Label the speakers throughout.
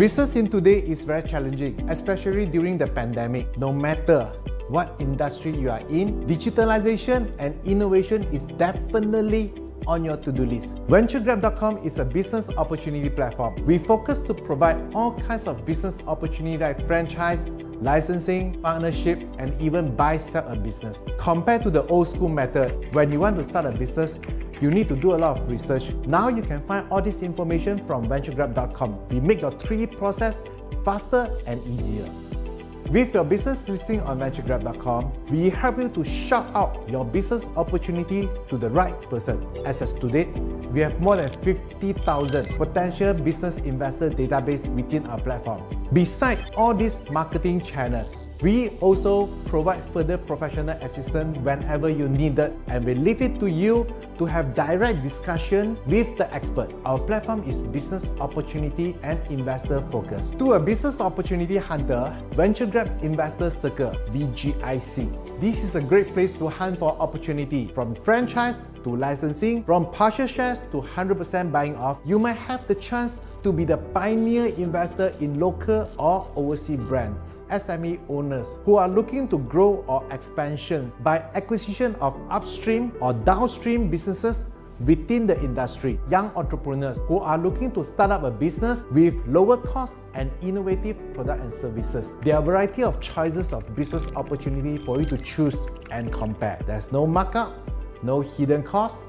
Speaker 1: Business in today is very challenging, especially during the pandemic. No matter what industry you are in, digitalization and innovation is definitely on your to-do list. VentureGrab.com is a business opportunity platform. We focus to provide all kinds of business opportunity like franchise, licensing, partnership, and even buy-sell a business. Compared to the old school method, when you want to start a business, you need to do a lot of research. Now you can find all this information from VentureGrab.com. We make your 3 process faster and easier. With your business listing on VentureGrab.com, we help you to shout out your business opportunity to the right person. As of today, we have more than 50,000 potential business investor database within our platform. Besides all these marketing channels, we also provide further professional assistance whenever you need it, and we leave it to you to have direct discussion with the expert. Our platform is business opportunity and investor focused. To a business opportunity hunter, VentureGrab Investor Circle, VGIC. This is a great place to hunt for opportunity, from franchise to licensing, from partial shares to 100% buying off. You might have the chance to be the pioneer investor in local or overseas brands. SME owners who are looking to grow or expansion by acquisition of upstream or downstream businesses within the industry. Young entrepreneurs who are looking to start up a business with lower cost and innovative product and services. There are a variety of choices of business opportunity for you to choose and compare. There's no markup, no hidden cost,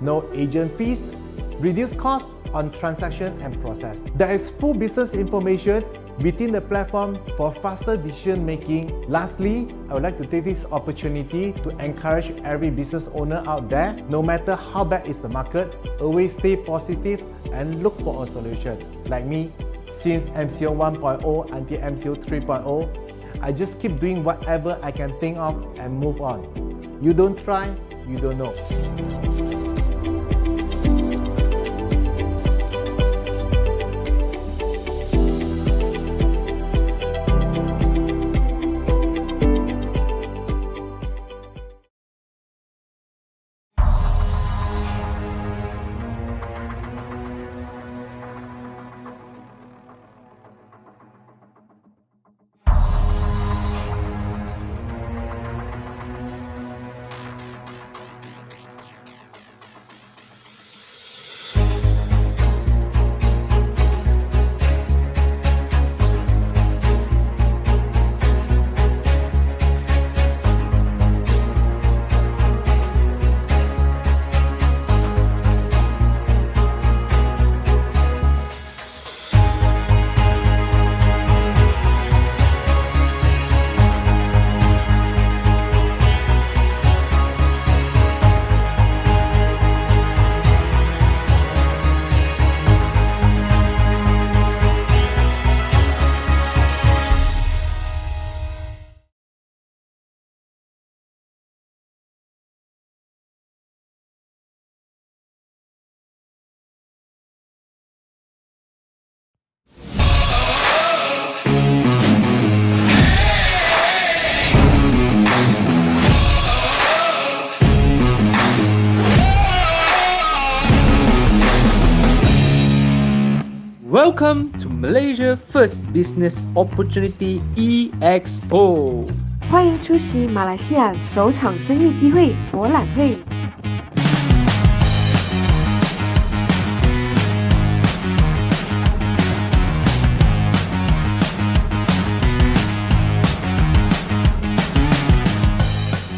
Speaker 1: no agent fees, reduced cost on transaction and process. There is full business information within the platform for faster decision making. Lastly, I would like to take this opportunity to encourage every business owner out there, no matter how bad is the market, always stay positive and look for a solution. Like me, since MCO 1.0 until MCO 3.0, I just keep doing whatever I can think of and move on. You don't try, you don't know.
Speaker 2: Welcome to Malaysia First Business Opportunity EXPO。
Speaker 3: 欢迎出席马来西亚首场生意机会博览会。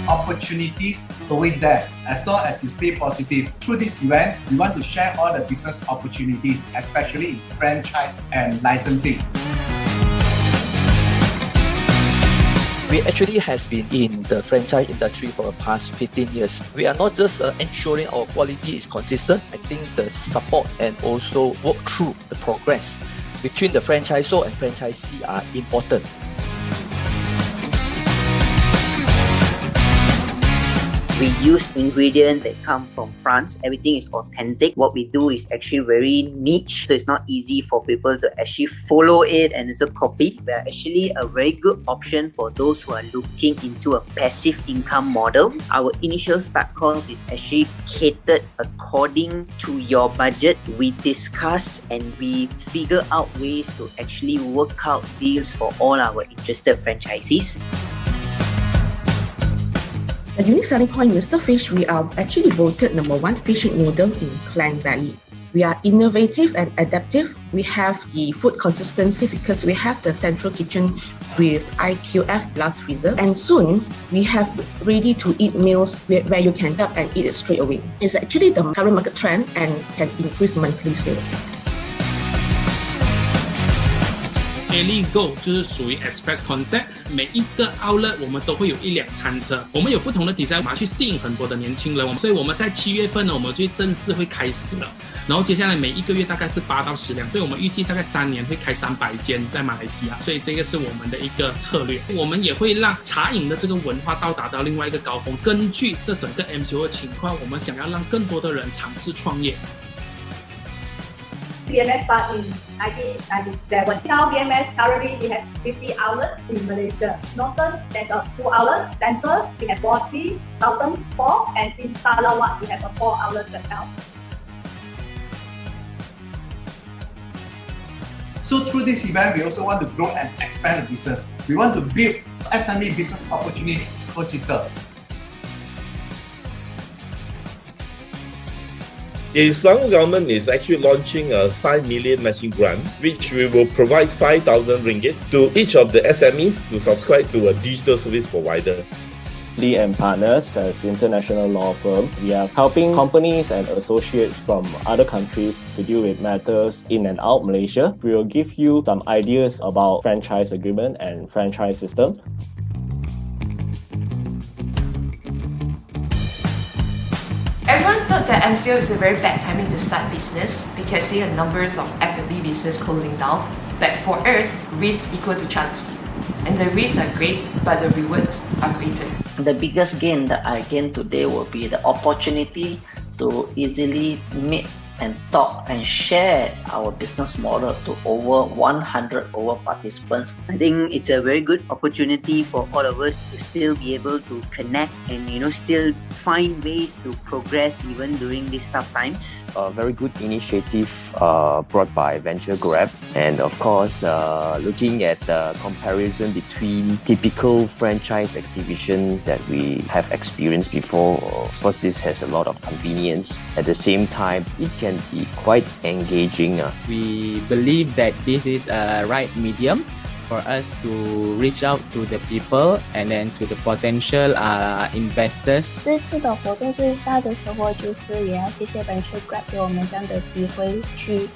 Speaker 1: Opportunities always there, as long as you stay positive. Through this event, we want to share all the business opportunities, especially in franchise and licensing.
Speaker 4: We actually has been in the franchise industry for the past 15 years. We are not just ensuring our quality is consistent. I think the support and also work through the progress between the franchisor and franchisee are important.
Speaker 5: We use ingredients that come from France. Everything is authentic. What we do is actually very niche, so it's not easy for people to actually follow it and also copy. We are actually a very good option for those who are looking into a passive income model. Our initial start cost is actually catered according to your budget. We discussed and we figure out ways to actually work out deals for all our interested franchisees.
Speaker 6: A unique selling point, Mr. Fish, we are actually voted #1 fishing noodle in Klang Valley. We are innovative and adaptive. We have the food consistency because we have the central kitchen with IQF glass freezer. And soon, we have ready-to-eat meals where you can up and eat it straight away. It's actually the current market trend and can increase monthly sales.
Speaker 7: Daily Go 就是属于 Express Concept， 每一个 outlet 我们都会有1辆餐车，我们有不同的 design， 我们要去吸引很多的年轻人，所以我们在7月份呢，我们就正式会开始了。然后接下来每一个月大概是8到10辆，对，我们预计大概3年会开300间在马来西亚，所以这个是我们的一个策略。我们也会让茶饮的这个文化到达到另外一个高峰。根据这整个 MCO 的情况，我们想要让更多的人尝试创业。
Speaker 8: BMS started in 1997. Now BMS currently we have 50 outlets in Malaysia. Northern there's 2 outlets. Central we have 40. Southern 4, and in Sarawak we have 4 outlets as well.
Speaker 1: So through this event, we also want to grow and expand the business. We want to build SME business opportunity ecosystem.
Speaker 9: The Selangor government is actually launching a 5 million matching grant, which we will provide 5,000 ringgit to each of the SMEs to subscribe to a digital service provider.
Speaker 10: Lee and Partners, as international law firm, we are helping companies and associates from other countries to deal with matters in and out Malaysia. We will give you some ideas about franchise agreement and franchise system.
Speaker 11: Everyone thought that MCO is a very bad timing to start business because see the numbers of F&B business closing down. But for us, risk equal to chance. And the risks are great, but the rewards are greater.
Speaker 5: The biggest gain that I gained today will be the opportunity to easily meet and talk and share our business model to over 100 participants. I think it's a very good opportunity for all of us to still be able to connect and still find ways to progress even during these tough times.
Speaker 12: A very good initiative brought by Venture Grab, and of course looking at the comparison between typical franchise exhibition that we have experienced before. Of course, this has a lot of convenience. At the same time, it can be quite engaging.
Speaker 13: We believe that this is a right medium for us to reach out to the people and then to the potential investors.
Speaker 14: 这次的活动最大的收获就是也要谢谢 Venture Grab 给我们这样的机会去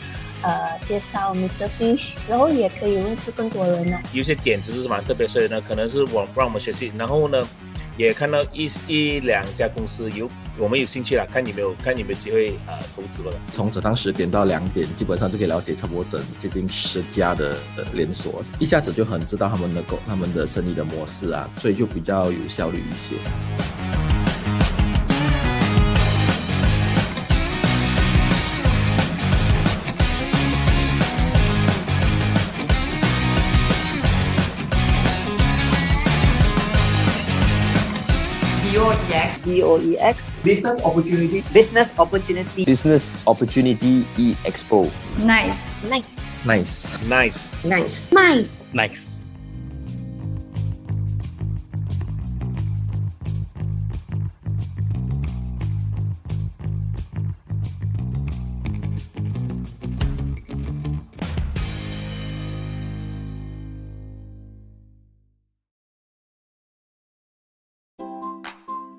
Speaker 14: 介绍 Mr. Fish， 然后也可以认识更多人呢。
Speaker 15: 有些点子是蛮特别，所以呢，可能是让我们学习，然后呢，也看到一两家公司我们有兴趣了，看有没有机会投资吧。
Speaker 16: 从早上10点到2点，基本上就可以了解差不多接近10家的连锁，一下子就很知道他们的生意的模式啊，所以就比较有效率一些。
Speaker 5: BOEX
Speaker 2: Business Opportunity
Speaker 12: E-Expo.
Speaker 14: Nice.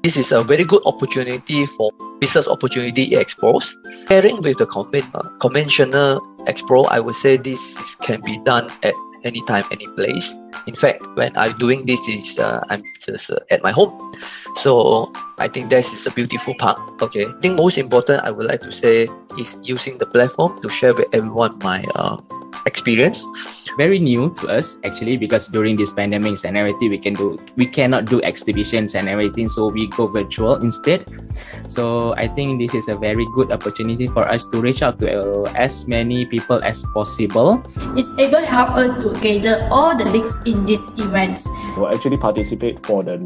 Speaker 4: This is a very good opportunity for Business Opportunity Expos. Pairing with the conventional expo, I would say this can be done at any time, any place. In fact, when I'm doing this, I'm just at my home. So I think that is a beautiful part. Okay, I think most important I would like to say is using the platform to share with everyone my experience?
Speaker 13: Very new to us actually, because during this pandemics and everything, we cannot do exhibitions and everything, so we go virtual instead. So I think this is a very good opportunity for us to reach out to as many people as possible.
Speaker 17: It's able to help us to gather all the leads in these events.
Speaker 10: We'll actually participate for the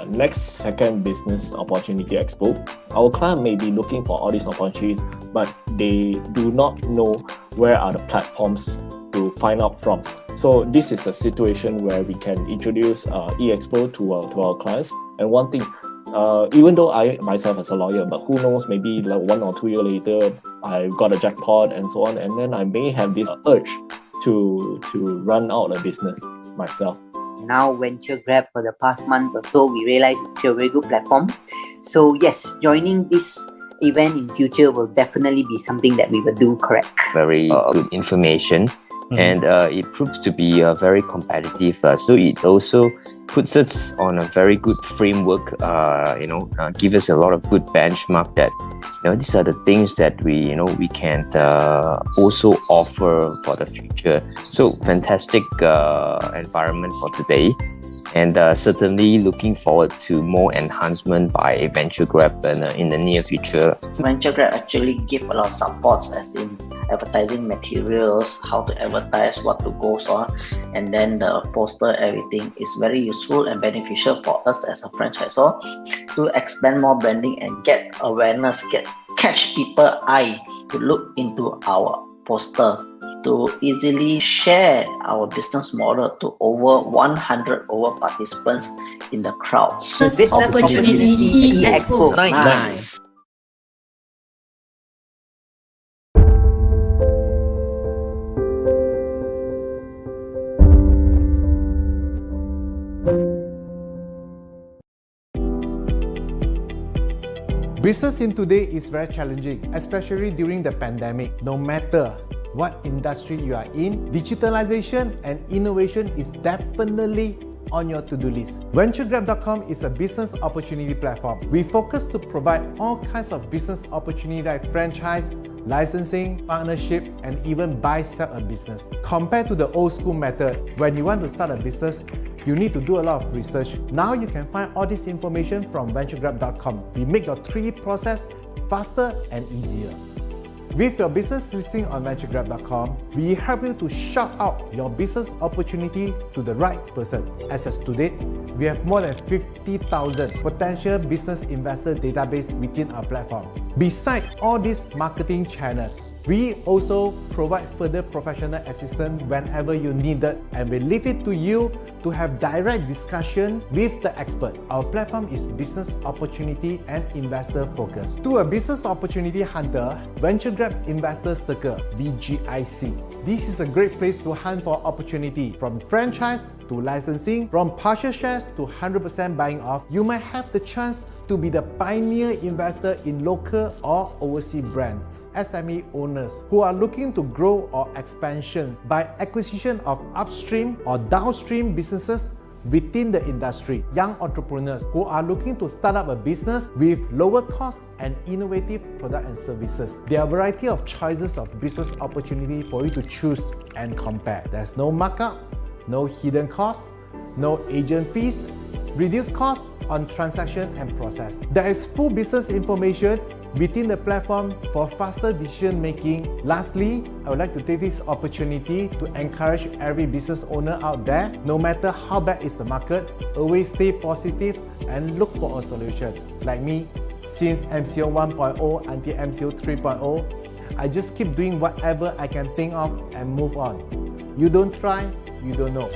Speaker 10: next second business opportunity expo. Our client may be looking for all these opportunities, but they do not know where are the platforms to find out from. So this is a situation where we can introduce e-expo to our clients. And one thing, even though I myself as a lawyer, but who knows, maybe like 1 or 2 years later, I got a jackpot and so on, and then I may have this urge to run out a business myself.
Speaker 5: Now Venture Grab for the past month or so, we realize it's a very good platform. So yes, joining this event in future will definitely be something that we will do correct.
Speaker 12: Very good information. And it proves to be very competitive. So it also puts us on a very good framework. Give us a lot of good benchmark that these are the things that we can also offer for the future. So fantastic environment for today. And certainly looking forward to more enhancement by Venture Grab in the near future.
Speaker 18: Venture Grab actually give a lot of supports, as in advertising materials, how to advertise, what to go on, and then the poster, everything is very useful and beneficial for us as a franchisor to expand more branding and get awareness, catch people eye to look into our poster, to easily share our business model to over 100 participants in the crowds.
Speaker 17: Business opportunity expo.
Speaker 4: Nice.
Speaker 1: Business in today is very challenging, especially during the pandemic. No matter what industry you are in, digitalization and innovation is definitely on your to-do list. VentureGrab.com is a business opportunity platform. We focus to provide all kinds of business opportunity like franchise, licensing, partnership, and even buy-sell a business. Compared to the old school method, when you want to start a business, you need to do a lot of research. Now you can find all this information from VentureGrab.com. We make your 3 process faster and easier. With your business listing on VentureGrab.com, we help you to shout out your business opportunity to the right person. As of today, we have more than 50,000 potential business investor database within our platform. Besides all these marketing channels, we also provide further professional assistance whenever you need it, and we leave it to you to have direct discussion with the expert. Our platform is business opportunity and investor focused. To a business opportunity hunter, Venture Grab Investor Circle, VGIC. This is a great place to hunt for opportunity, from franchise to licensing, from partial shares to 100% buying off. You might have the chance to be the pioneer investor in local or overseas brands, SME owners who are looking to grow or expansion by acquisition of upstream or downstream businesses within the industry, young entrepreneurs who are looking to start up a business with lower cost and innovative product and services. There are a variety of choices of business opportunity for you to choose and compare. There's no markup, no hidden cost, no agent fees, reduced cost on transaction and process. There is full business information within the platform for faster decision making. Lastly, I would like to take this opportunity to encourage every business owner out there, no matter how bad is the market, always stay positive and look for a solution. Like me, since MCO 1.0 until MCO 3.0, I just keep doing whatever I can think of and move on. You don't try, you don't know.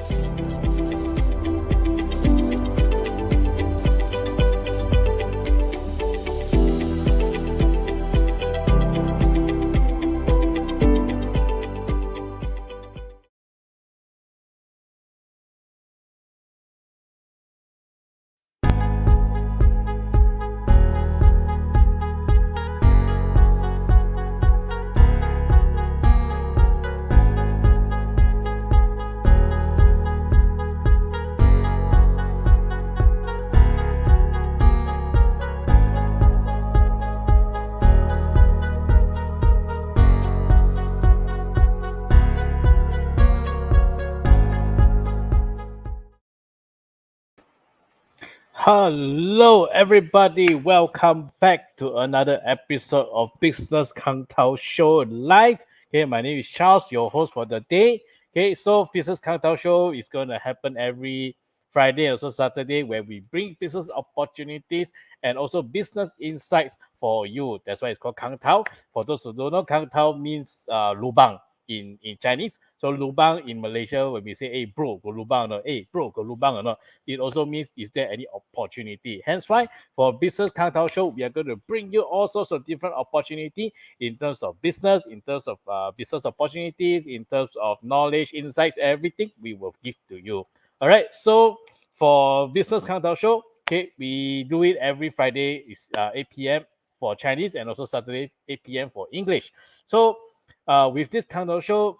Speaker 19: Hello, everybody. Welcome back to another episode of Business Kang Tao Show live. Okay, my name is Charles, your host for the day. Okay, so Business Kang Tao Show is going to happen every Friday and also Saturday, where we bring business opportunities and also business insights for you. That's why it's called Kang Tao. For those who don't know, Kang Tao means lubang in Chinese. So lubang in Malaysia, when we say, hey bro, go lubang or not, hey bro, go lubang or not, it also means, is there any opportunity? Hence why for Business Kang Tao Show, we are going to bring you all sorts of different opportunity in terms of business, in terms of business opportunities, in terms of knowledge, insights, everything we will give to you. All right, so for Business Kang Tao Show, okay, we do it every Friday, is 8 p.m. for Chinese and also Saturday 8 p.m. for English. So with this Kang Tao Show,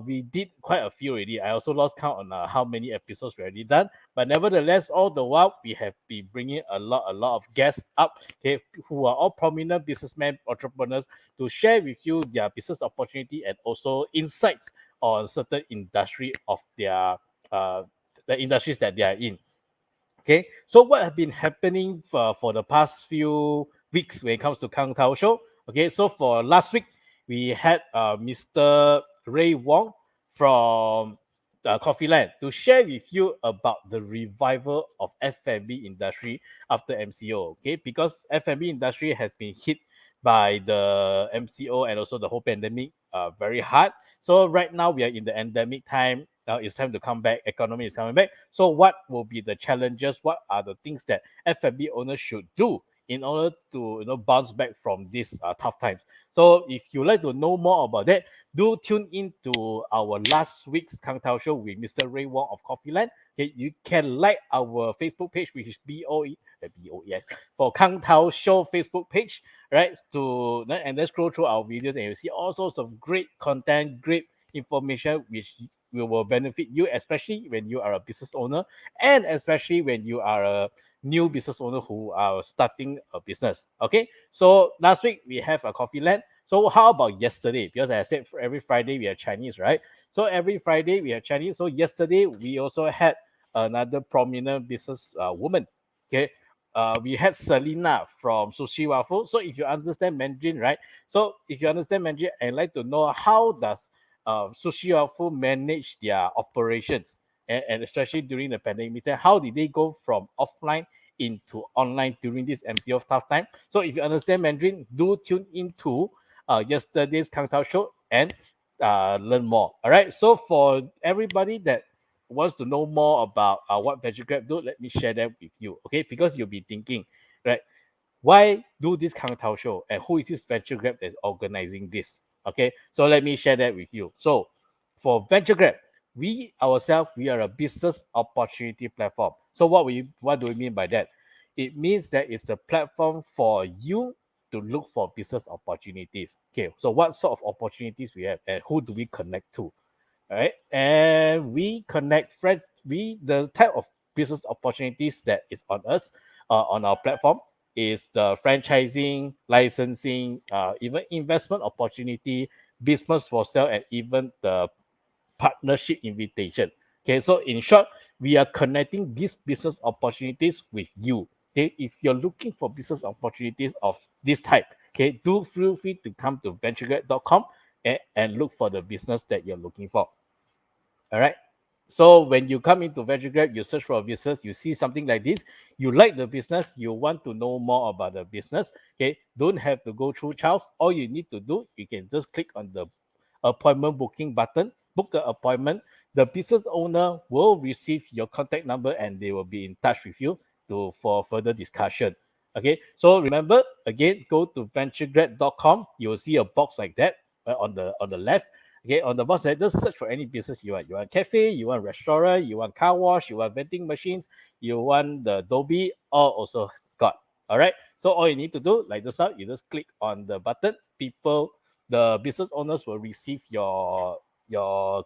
Speaker 19: we did quite a few already. I also lost count on how many episodes we already done. But nevertheless, all the while, we have been bringing a lot of guests up, okay, who are all prominent businessmen, entrepreneurs, to share with you their business opportunity and also insights on certain industry of their the industries that they are in. Okay, so what have been happening for the past few weeks when it comes to Kang Tao Show? Okay, so for last week, we had Mr. Ray Wong from Coffee Land to share with you about the revival of F&B industry after MCO. Okay, because F&B industry has been hit by the MCO and also the whole pandemic very hard. So right now we are in the endemic time. Now it's time to come back. Economy is coming back. So what will be the challenges? What are the things that F&B owners should do in order to bounce back from these tough times? So if you like to know more about that, do tune in to our last week's Kang Tao Show with Mr. Ray Wong of Coffee Land. Okay, you can like our Facebook page, which is BOES for Kang Tao Show Facebook page, right? And then scroll through our videos and you see all sorts of great content, great information which will benefit you, especially when you are a business owner and especially when you are a new business owner who are starting a business. Okay, so last week we have a Coffee Land. So how about yesterday? Because I said for every Friday we have Chinese, right? So every Friday we have Chinese. So yesterday we also had another prominent business woman. Okay, we had Selena from Sushi Waffle. So if you understand Mandarin, right? So if you understand Mandarin, I'd like to know how does Sushi Waffle manage their operations, and especially during the pandemic, how did they go from offline into online during this MCO tough time? So if you understand Mandarin, do tune into yesterday's Kang Tao Show and learn more. All right. So for everybody that wants to know more about what Veggie Grab do, let me share that with you. Okay, because you'll be thinking, right? Why do this Kang Tao Show and who is this Venture Grab that's organizing this? Okay, so let me share that with you. So for Venture Grab, we ourselves, we are a business opportunity platform. So what do we mean by that? It means that it's a platform for you to look for business opportunities. Okay, so what sort of opportunities we have and who do we connect to? All right, and we connect the type of business opportunities that is on us on our platform is the franchising, licensing, even investment opportunity, business for sale, and even the partnership invitation. Okay, so in short, we are connecting these business opportunities with you. Okay, if you're looking for business opportunities of this type, okay, do feel free to come to venturegrad.com and look for the business that you're looking for. All right. So when you come into VeggieGrab, you search for a business, you see something like this, you like the business, you want to know more about the business. Okay, don't have to go through Charles. All you need to do, you can just click on the appointment booking button, book the appointment. The business owner will receive your contact number and they will be in touch with you for further discussion. Okay, so remember again, go to venturegrad.com. You will see a box like that on the left. Okay, on the box, just search for any business you want. You want cafe, you want restaurant, you want car wash, you want vending machines, you want the Adobe, all also got. All right. So all you need to do, like just now, you just click on the button. The business owners will receive your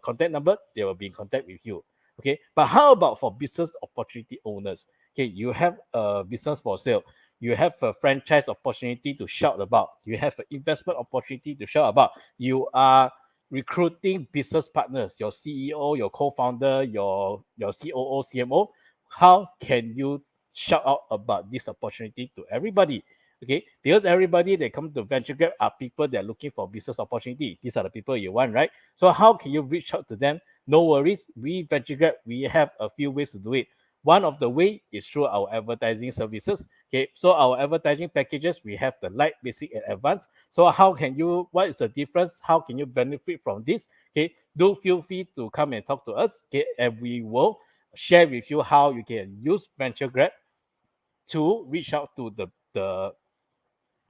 Speaker 19: contact number. They will be in contact with you. Okay. But how about for business opportunity owners? Okay, you have a business for sale. You have a franchise opportunity to shout about. You have an investment opportunity to shout about. You are recruiting business partners, your CEO, your co-founder, your COO, CMO. How can you shout out about this opportunity to everybody. Okay, because everybody that come to venture grab are people that are looking for business opportunity. These are the people you want, right? So how can you reach out to them? No worries, we venture grab, we have a few ways to do it. One of the way is through our advertising services. Okay, so our advertising packages, we have the light, basic, and advanced. So how can you, what is the difference? How can you benefit from this? Okay, do feel free to come and talk to us. Okay, and we will share with you how you can use venture grab to reach out to the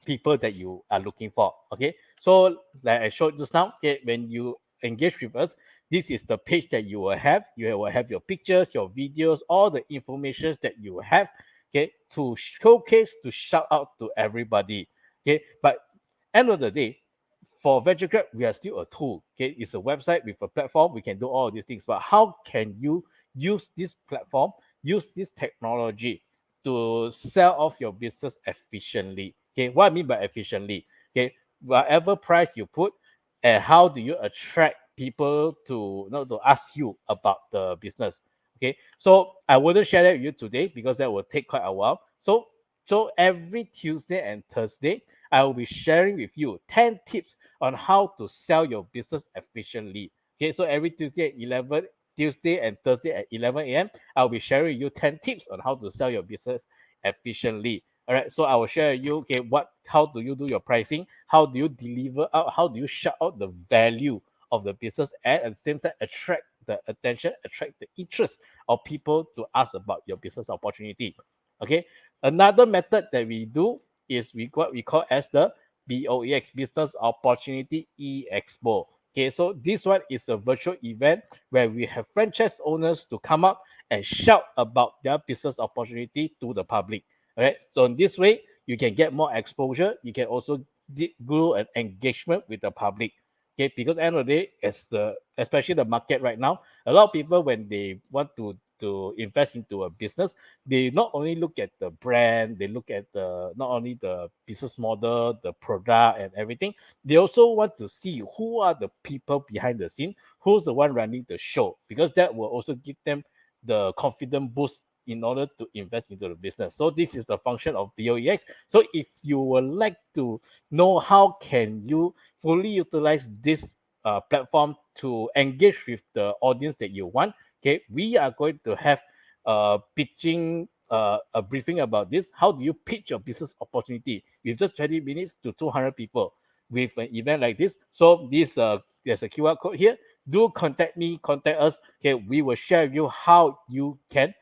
Speaker 19: people that you are looking for. Okay, so like I showed just now, okay, when you engage with us, this is the page that you will have. You will have your pictures, your videos, all the information that you have, okay, to showcase, to shout out to everybody. Okay, but end of the day, for venture grab, we are still a tool. Okay, it's a website with a platform. We can do all these things, but how can you use this platform, use this technology to sell off your business efficiently? Okay, what I mean by efficiently? Okay, whatever price you put, and how do you attract people to to ask you about the business? Okay, so I wouldn't share that with you today because that will take quite a while. So every Tuesday and Thursday, I will be sharing with you 10 tips on how to sell your business efficiently. Okay, so every Tuesday and Thursday at 11 a.m., I'll be sharing with you 10 tips on how to sell your business efficiently. All right, so I will share with you, okay, how do you do your pricing? How do you deliver out? How do you shout out the value of the business and at the same time attract the attention, attract the interest of people to ask about your business opportunity? Okay, another method that we do is what we call as the BOEX, Business Opportunity Expo. Okay, so this one is a virtual event where we have franchise owners to come up and shout about their business opportunity to the public. Okay, so in this way, you can get more exposure. You can also grow an engagement with the public. Okay, because end of the day, especially the market right now, a lot of people when they want to invest into a business, they not only look at the brand, they look at the not only the business model, the product and everything, they also want to see who are the people behind the scene, who's the one running the show, because that will also give them the confidence boost in order to invest into the business. So this is the function of BOEX. So if you would like to know how can you fully utilize this platform to engage with the audience that you want, okay, we are going to have pitching a briefing about this. How do you pitch your business opportunity with just 20 minutes to 200 people with an event like this? So this there's a QR code here. Do contact me, contact us. Okay, we will share with you how you can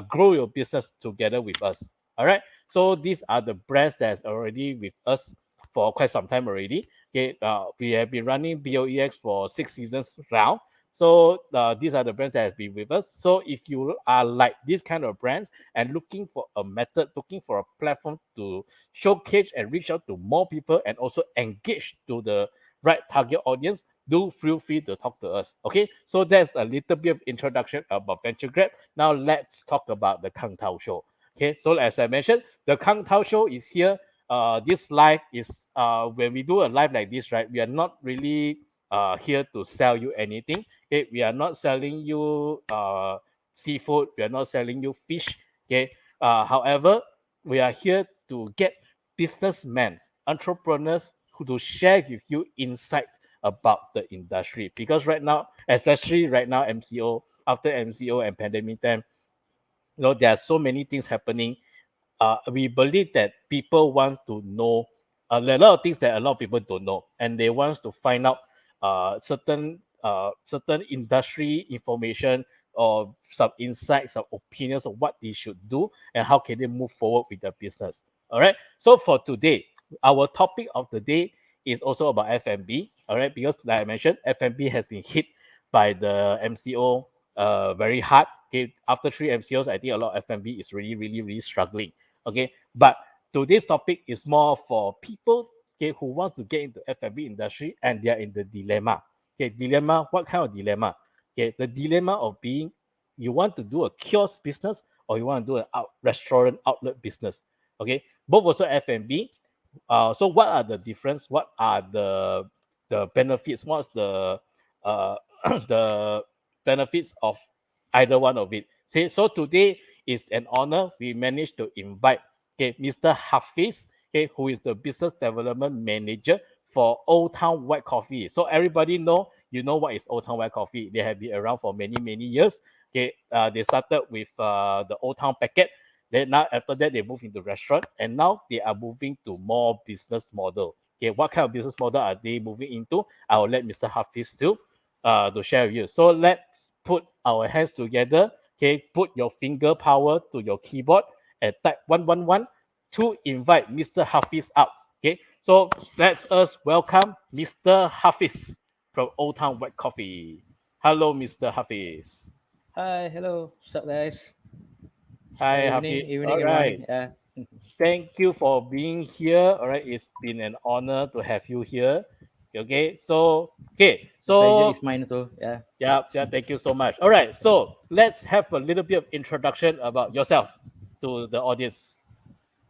Speaker 19: grow your business together with us. All right. So these are the brands that's already with us for quite some time already. Okay, we have been running BOEX for 6 seasons now. So these are the brands that have been with us. So if you are like this kind of brands and looking for a method, looking for a platform to showcase and reach out to more people and also engage to the right target audience, do feel free to talk to us. Okay, so that's a little bit of introduction about Venture Grab. Now let's talk about the Kang Tao Show. Okay, so as I mentioned, the Kang Tao Show is here. This live is when we do a live like this, right? We are not really here to sell you anything. Okay, we are not selling you seafood. We are not selling you fish. Okay, however, we are here to get businessmen, entrepreneurs who to share with you insights about the industry. Because right now, especially right now, MCO after MCO and pandemic time, there are so many things happening. We believe that people want to know a lot of things that a lot of people don't know, and they want to find out certain industry information or some insights, some opinions of what they should do and how can they move forward with their business. All right. So for today, our topic of the day is also about F&B. All right, because like I mentioned, F&B has been hit by the MCO very hard. Okay, after 3 MCOs, I think a lot of F&B is really, really, really struggling. Okay, but today's topic is more for people, okay, who wants to get into F&B industry and they are in the dilemma. Okay, dilemma. What kind of dilemma? Okay, the dilemma of being you want to do a kiosk business or you want to do a restaurant outlet business. Okay, both also F&B. So what are the difference? What are the benefits? What's the the benefits of either one of it? See, so today it's an honor we managed to invite Mr. Hafiz, who is the business development manager for Old Town White Coffee. So everybody know what is Old Town White Coffee. They have been around for many years. They started with the Old Town packet. Then now after that they moved into restaurant, and now they are moving to more business model. What kind of business model are they moving into? I will let Mr. Hafiz to share with you. So let's put our hands together. Put your finger power to your keyboard and type 111 to invite Mr. Hafiz up. So let's us welcome Mr. Hafiz from Old Town White Coffee. Hello, Mr. Hafiz.
Speaker 20: Hi, hello, what's up, guys?
Speaker 19: Hi,
Speaker 20: Evening,
Speaker 19: Hafiz.
Speaker 20: evening,
Speaker 19: All
Speaker 20: everyone.
Speaker 19: right.
Speaker 20: Yeah,
Speaker 19: Thank you for being here. All right. It's been an honor to have you here.
Speaker 20: the pleasure
Speaker 19: So
Speaker 20: is mine. So, yeah.
Speaker 19: yeah, thank you so much. All right. So let's have a little bit of introduction about yourself to the audience.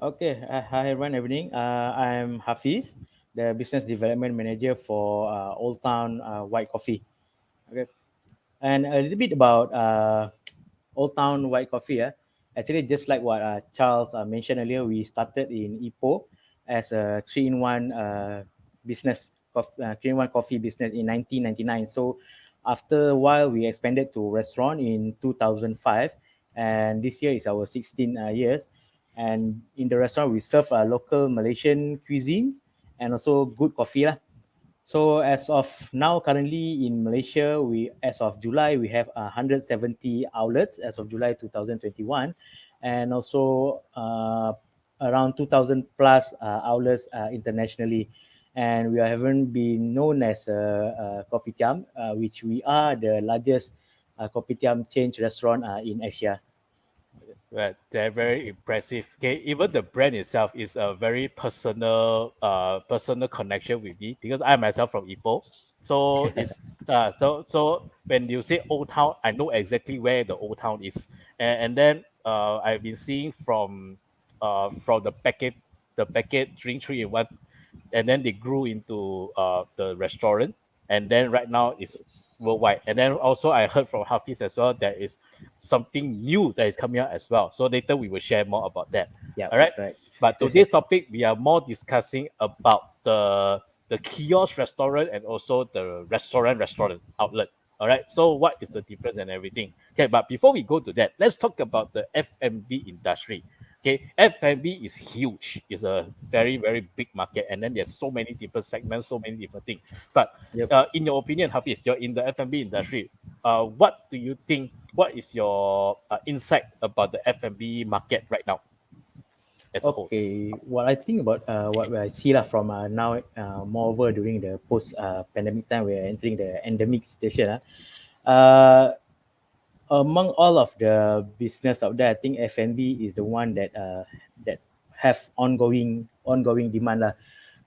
Speaker 20: Okay, hi, everyone. Evening. I'm Hafiz, the business development manager for Old Town White Coffee. Okay, and a little bit about Old Town White Coffee. Actually, just like what Charles mentioned earlier, we started in Ipoh as a three-in-one business, 3-in-1 coffee business in 1999. So after a while, we expanded to restaurant in 2005, and this year is our 16 years. And in the restaurant, we serve local Malaysian cuisines and also good coffee lah. So as of now, currently in Malaysia, as of July we have 170 outlets as of July 2021, and also around 2,000 plus outlets internationally. And we haven't been known as a kopitiam, which we are the largest kopitiam chain restaurant in Asia.
Speaker 19: Right, they're very impressive. Even the brand itself is a very personal connection with me because I myself from Ipoh. So it's so when you say Old Town, I know exactly where the Old Town is, and then I've been seeing from the packet drink 3-in-1, and then they grew into the restaurant, and then right now it's worldwide. And then also I heard from Hafiz as well there is something new that is coming out as well. So later we will share more about that.
Speaker 20: Yeah,
Speaker 19: All right.
Speaker 20: right.
Speaker 19: But today's topic we are more discussing about the kiosk restaurant and also the restaurant outlet. All right. So what is the difference and everything? Okay. But before we go to that, let's talk about the F&B industry. F&B is huge. It's a very big market, and then there's so many different segments, so many different things. But in your opinion, Hafiz, you're in the F&B industry. What do you think? What is your insight about the F&B market right now? As a whole.
Speaker 20: Okay, what I think about what I see lah from now moreover during the post pandemic time, we are entering the endemic situation. Among all of the business out there, I think F&B is the one that have ongoing demand lah,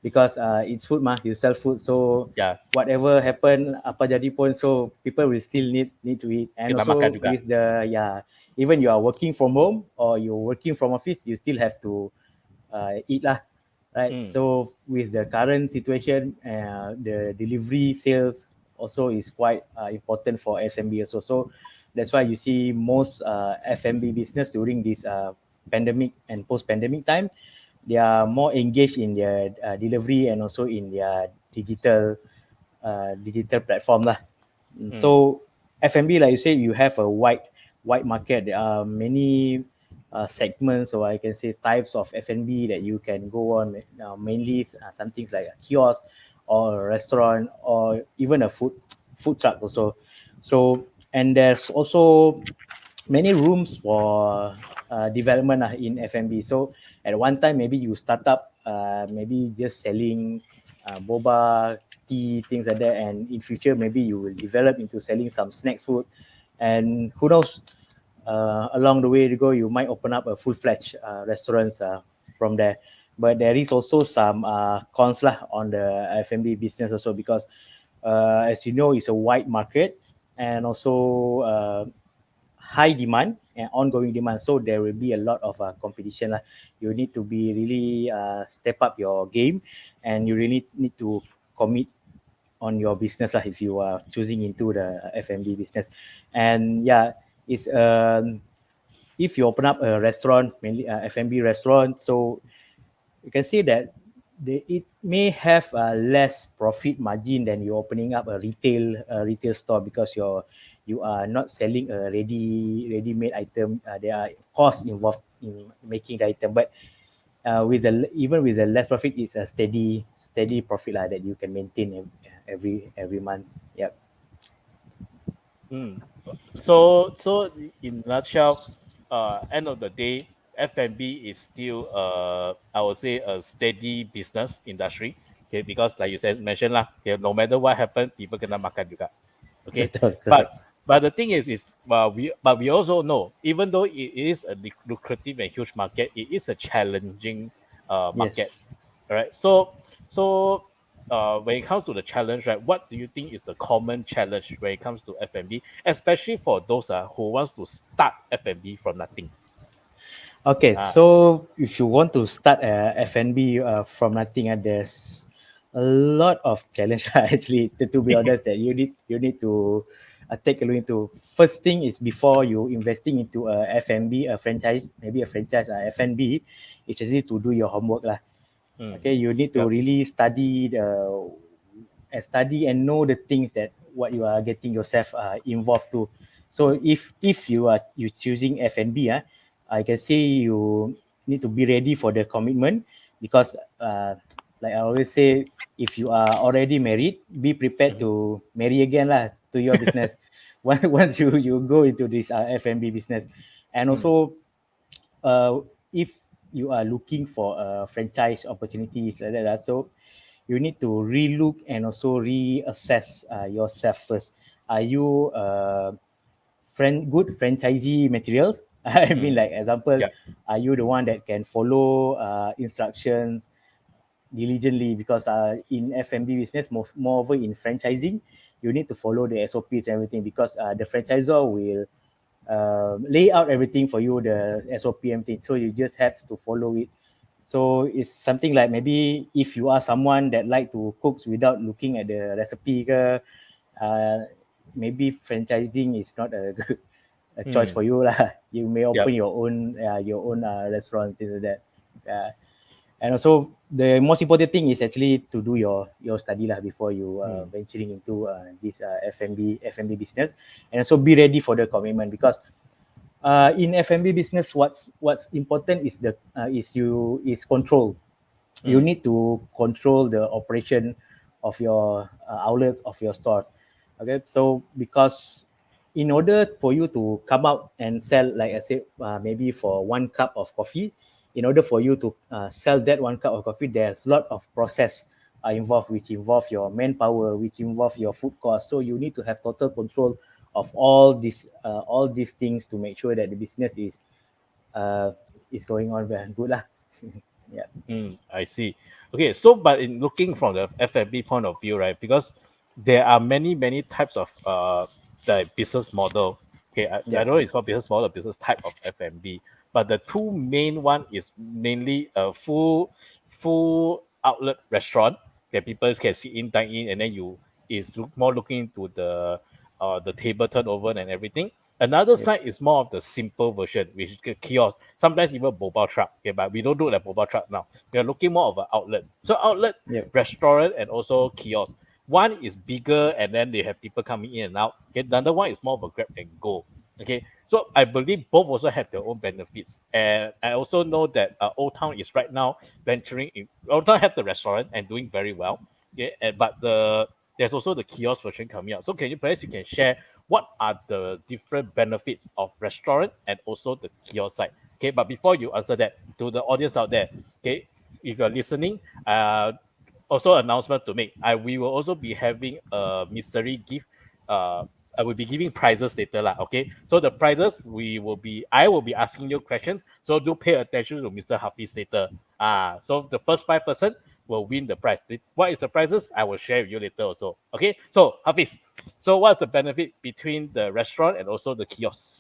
Speaker 20: because it's food mah, you sell food, so whatever happen apa jadi pun, so people will still need to eat. And
Speaker 19: Kita
Speaker 20: also
Speaker 19: makan juga.
Speaker 20: with the even you are working from home or you're working from office, you still have to eat lah, right? So with the current situation, the delivery sales also is quite important for F&B also. So that's why you see most F&B business during this pandemic and post-pandemic time, they are more engaged in their delivery and also in their digital platform lah. So F&B, like you say, you have a wide market. There are many segments, or I can say types of F&B that you can go on. Mainly some things like a kiosk or a restaurant or even a food truck also. So, and there's also many rooms for development in F&B. So at one time, maybe you start up maybe just selling boba, tea, things like that. And in future, maybe you will develop into selling some snacks food. And who knows, along the way to go, you might open up a full-fledged restaurants from there. But there is also some cons lah on the F&B business also, because as you know, it's a wide market and also high demand and ongoing demand. So there will be a lot of competition lah. You need to be really step up your game, and you really need to commit on your business lah if you are choosing into the F&B business. And yeah, it's if you open up a restaurant, mainly F&B restaurant, so you can see that it may have a less profit margin than you opening up a retail store, because you are not selling a ready-made item. There are costs involved in making the item, but even with the less profit, it's a steady profit that you can maintain every month. Yep.
Speaker 19: So in nutshell, end of the day, F&B is still I would say a steady business industry. Okay, because like you said mentioned lah, okay, no matter what happen, people kena makan juga. Okay,
Speaker 20: Betul,
Speaker 19: but
Speaker 20: correct.
Speaker 19: the thing is we also know, even though it is a lucrative and huge market, it is a challenging market.
Speaker 20: Yes.
Speaker 19: All right. So when it comes to the challenge, right, what do you think is the common challenge when it comes to F&B, especially for those who wants to start F&B from nothing?
Speaker 20: Okay, so if you want to start a F&B from nothing, there's a lot of challenge actually. To be honest, that you need to take a look into. First thing is, before you investing into a F&B, a franchise, maybe a franchise F&B, it's actually to do your homework lah. Okay, you need to really study and know the things that what you are getting yourself involved to. So if you choosing F&B, I can say you need to be ready for the commitment, because like I always say, if you are already married, be prepared to marry again lah to your business once you go into this F&B business. And also if you are looking for franchise opportunities like that, so you need to relook and also reassess yourself first. Are you good franchisee materials? I mean, like example, are you the one that can follow instructions diligently? Because in F&B business, moreover in franchising, you need to follow the SOPs and everything, because the franchisor will lay out everything for you, the SOP and everything. So you just have to follow it. So it's something like, maybe if you are someone that like to cook without looking at the recipe, maybe franchising is not a good choice for you lah. You may open your own restaurant, things like that. And also the most important thing is actually to do your study lah before you venturing into this F&B business, and also be ready for the commitment, because in F&B business, what's important is is control. You need to control the operation of your outlets, of your stores. Okay, so because in order for you to come out and sell, like I said, maybe for 1 cup of coffee, in order for you to sell that 1 cup of coffee, there's a lot of process involved, which involve your manpower, which involve your food cost. So you need to have total control of all these things to make sure that the business is going on very good lah. Yeah.
Speaker 19: I see. Okay, so but in looking from the F&B point of view, right? Because there are many types of the business model. Okay, I don't know it's called business model or business type of F&B, but the two main one is mainly a full outlet restaurant that people can sit in, dine in, and then you is more looking into the table turnover and everything. Another side is more of the simple version, which is the kiosk. Sometimes even mobile truck. Okay, but we don't do like mobile truck now. We are looking more of an outlet. So outlet, restaurant, and also kiosk. One is bigger, and then they have people coming in and out. Okay, the other one is more of a grab and go. Okay, so I believe both also have their own benefits, and I also know that Old Town is right now venturing in. Old Town have the restaurant and doing very well. Okay, but there's also the kiosk version coming out. So can you share what are the different benefits of restaurant and also the kiosk side? Okay, but before you answer that, to the audience out there, okay, if you're listening, also announcement to make. We will also be having a mystery gift. I will be giving prizes later lah. Okay, so the prizes I will be asking you questions. So do pay attention to Mr. Hafiz later. So the first 5% will win the prize. What is the prizes? I will share with you later also. Okay, so Hafiz, so what's the benefit between the restaurant and also the kiosk?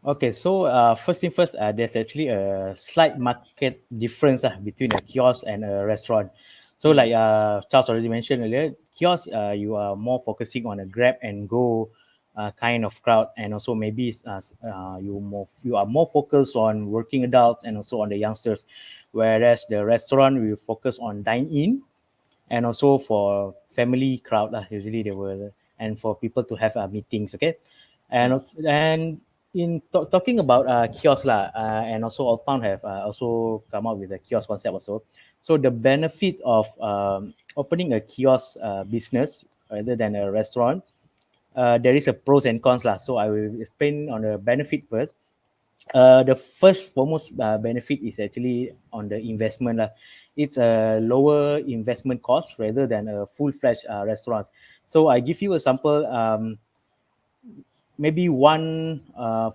Speaker 20: Okay, so first thing first, there's actually a slight market difference between a kiosk and a restaurant. So like Charles already mentioned earlier, kiosk, you are more focusing on a grab and go kind of crowd, and also maybe you are more focused on working adults and also on the youngsters, whereas the restaurant will focus on dine in and also for family crowd lah. Usually they will, and for people to have meetings. Okay, and in talking about kiosk lah, and also Old Town have also come up with a kiosk concept also. So the benefit of opening a kiosk business rather than a restaurant, there is a pros and cons lah. So I will explain on the benefit first. The first foremost benefit is actually on the investment lah. It's a lower investment cost rather than a full-fledged restaurant. So I give you a sample. Maybe one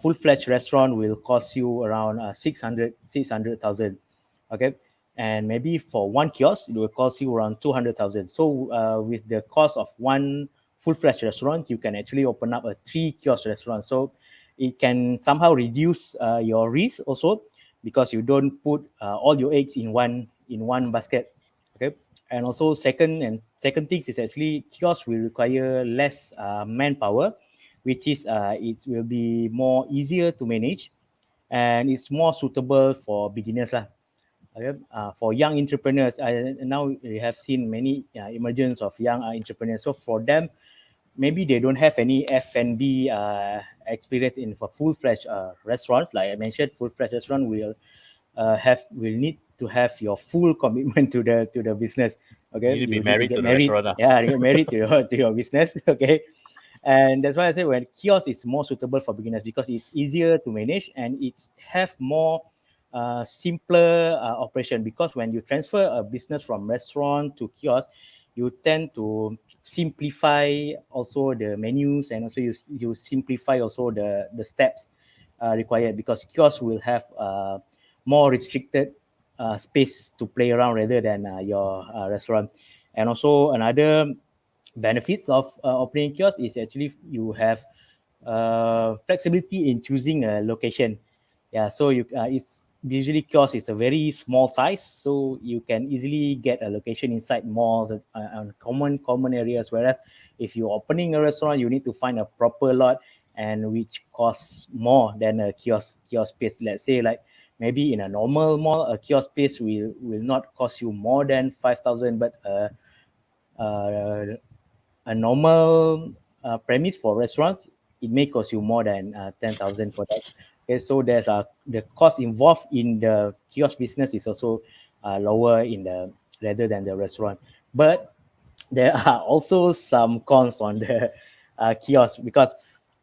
Speaker 20: full-fledged restaurant will cost you around 600,000. Okay, and maybe for one kiosk it will cost you around 200,000. So with the cost of one full-fledged restaurant, you can actually open up a 3 kiosk restaurant. So it can somehow reduce your risk also, because you don't put all your eggs in one basket. Okay, and also second things is actually kiosk will require less manpower, which is it will be more easier to manage, and it's more suitable for beginners lah. Okay? For young entrepreneurs, now we have seen many emergence of young entrepreneurs. So for them, maybe they don't have any F&B experience in for full-fledged restaurant. Like I mentioned, full-fledged restaurant will need to have your full commitment to the business. Okay,
Speaker 19: You need to be
Speaker 20: need
Speaker 19: married
Speaker 20: to get
Speaker 19: to the
Speaker 20: married.
Speaker 19: restaurant.
Speaker 20: Yeah, get married to your business. Okay, and that's why I say when kiosk is more suitable for beginners, because it's easier to manage and it's have more simpler operation. Because when you transfer a business from restaurant to kiosk, you tend to simplify also the menus, and also you simplify also the steps required, because kiosk will have more restricted space to play around rather than your restaurant. And also another benefits of opening kiosk is actually you have flexibility in choosing a location. Yeah, so it's usually kiosk is a very small size, so you can easily get a location inside malls and common areas. Whereas if you're opening a restaurant, you need to find a proper lot, and which costs more than a kiosk space. Let's say like maybe in a normal mall, a kiosk space will not cost you more than 5,000, but uh, a normal premise for restaurants, it may cost you more than 10,000 for that. Okay, so there's the cost involved in the kiosk business is also lower in the rather than the restaurant. But there are also some cons on the kiosk, because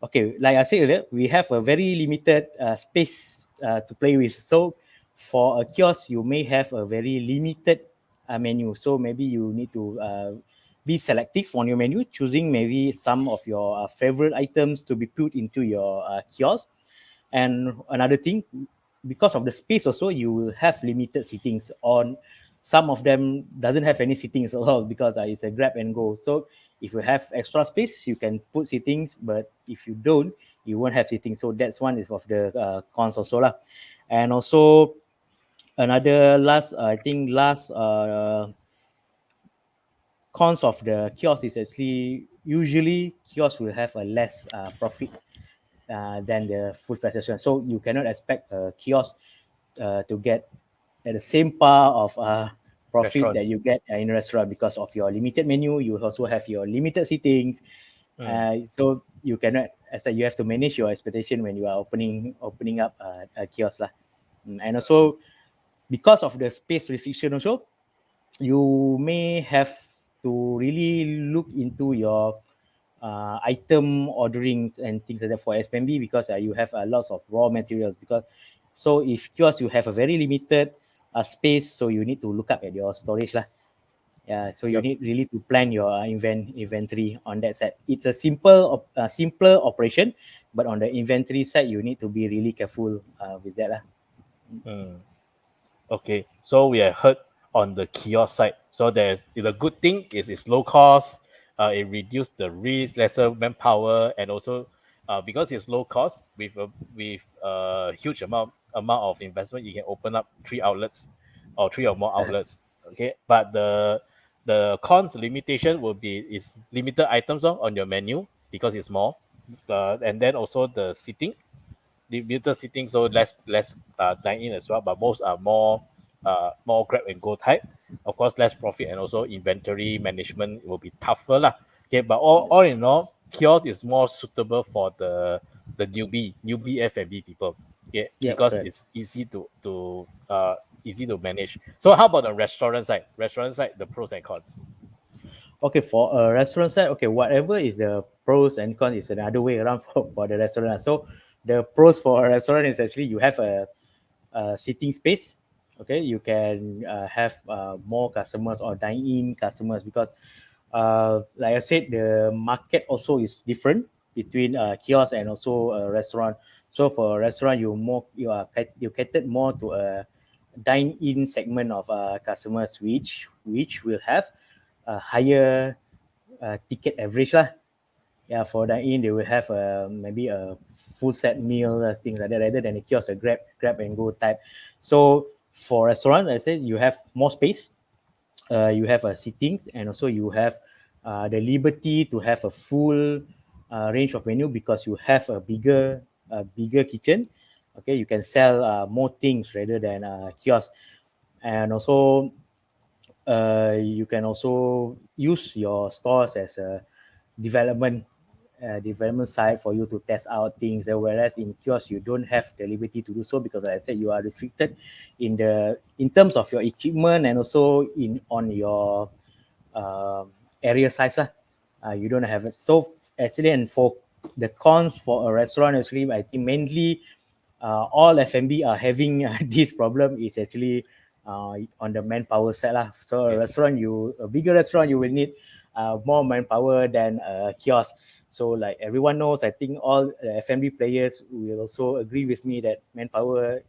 Speaker 20: okay, like I said earlier, we have a very limited space to play with. So for a kiosk, you may have a very limited menu. So maybe you need to be selective on your menu, choosing maybe some of your favorite items to be put into your kiosk. And another thing, because of the space also, you will have limited sittings on. Some of them doesn't have any sittings at all, because it's a grab and go. So if you have extra space, you can put sittings, but if you don't, you won't have sittings. So that's one is of the cons also lah. And also another last cons of the kiosk is actually usually kiosk will have a less profit than the food fast restaurant. So you cannot expect a kiosk to get at the same par of profit
Speaker 19: Restaurant.
Speaker 20: that you get in a restaurant, because of your limited menu. You also have your limited sittings. So you cannot, you have to manage your expectation when you are opening up a kiosk lah. And also because of the space restriction also, you may have to really look into your item orderings and things like that for F&B, because you have lots of raw materials. Because so if kiosk you have a very limited space, so you need to look up at your storage lah. Yeah, so you need really to plan your inventory on that side. It's a simpler operation, but on the inventory side, you need to be really careful with that lah.
Speaker 19: Okay, so we have heard on the kiosk side. So the good thing is it's low cost. It reduces the risk, lesser manpower, and also because it's low cost with a huge amount of investment, you can open up 3 outlets or 3 or more outlets. Okay, but the cons limitation will be is limited items on your menu because it's small. and then also the seating, limited seating, so less dine in as well. But most are more grab and go type. Of course, less profit and also inventory management will be tougher lah. Okay, but all in all, kiosk is more suitable for the newbie F&B people. Yeah,
Speaker 20: Yep,
Speaker 19: because
Speaker 20: correct.
Speaker 19: it's easy to manage. So how about the restaurant side? Restaurant side, the pros and cons.
Speaker 20: Okay, for a restaurant side, okay, whatever is the pros and cons is another way around for the restaurant. So the pros for a restaurant is actually you have a sitting space. Okay, you can have more customers or dine-in customers because, like I said, the market also is different between kiosk and also a restaurant. So for a restaurant, you catered more to a dine-in segment of customers, which will have a higher ticket average lah. Yeah, for dine-in they will have maybe a full set meal, things like that, rather than a kiosk, a grab and go type. So for restaurant, I said you have more space, you have a sittings, and also you have the liberty to have a full range of menu because you have a bigger kitchen. Okay, you can sell more things rather than kiosk, and also you can also use your stores as a development development site for you to test out things. Whereas in kiosk, you don't have the liberty to do so because, like I said, you are restricted in terms of your equipment and also in on your area size lah. You don't have it. So actually, and for the cons for a restaurant, actually, I think mainly all F&B are having this problem is actually on the manpower side lah. So
Speaker 19: Yes.
Speaker 20: a bigger restaurant, you will need more manpower than a kiosk. So like everyone knows, I think all F&B players will also agree with me that manpower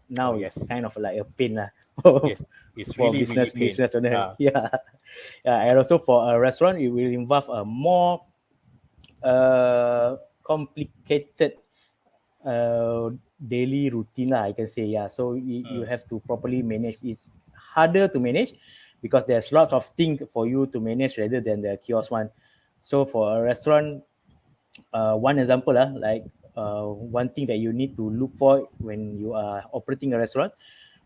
Speaker 20: now is
Speaker 19: Yes.
Speaker 20: kind of like a pain lah
Speaker 19: Yes, it's
Speaker 20: for
Speaker 19: really pain.
Speaker 20: business owner. Yeah. Yeah, and also for a restaurant, it will involve a more complicated daily routine lah, I can say. Yeah, so you have to properly manage. It's harder to manage because there's lots of things for you to manage rather than the kiosk one. So for a restaurant, one example like one thing that you need to look for when you are operating a restaurant,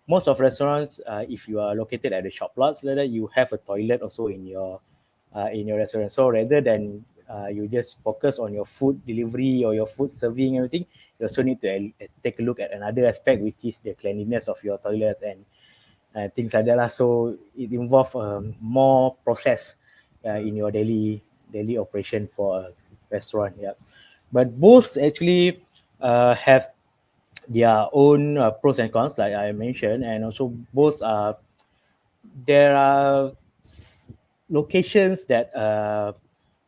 Speaker 20: most of restaurants, if you are located at the shop lots, later you have a toilet also in your restaurant. So rather than you just focus on your food delivery or your food serving everything, you also need to take a look at another aspect, which is the cleanliness of your toilets and things like that lah. So it involves more process in your daily operation for a restaurant. Yeah, but both actually have their own pros and cons, like I mentioned, and also both are there are locations that a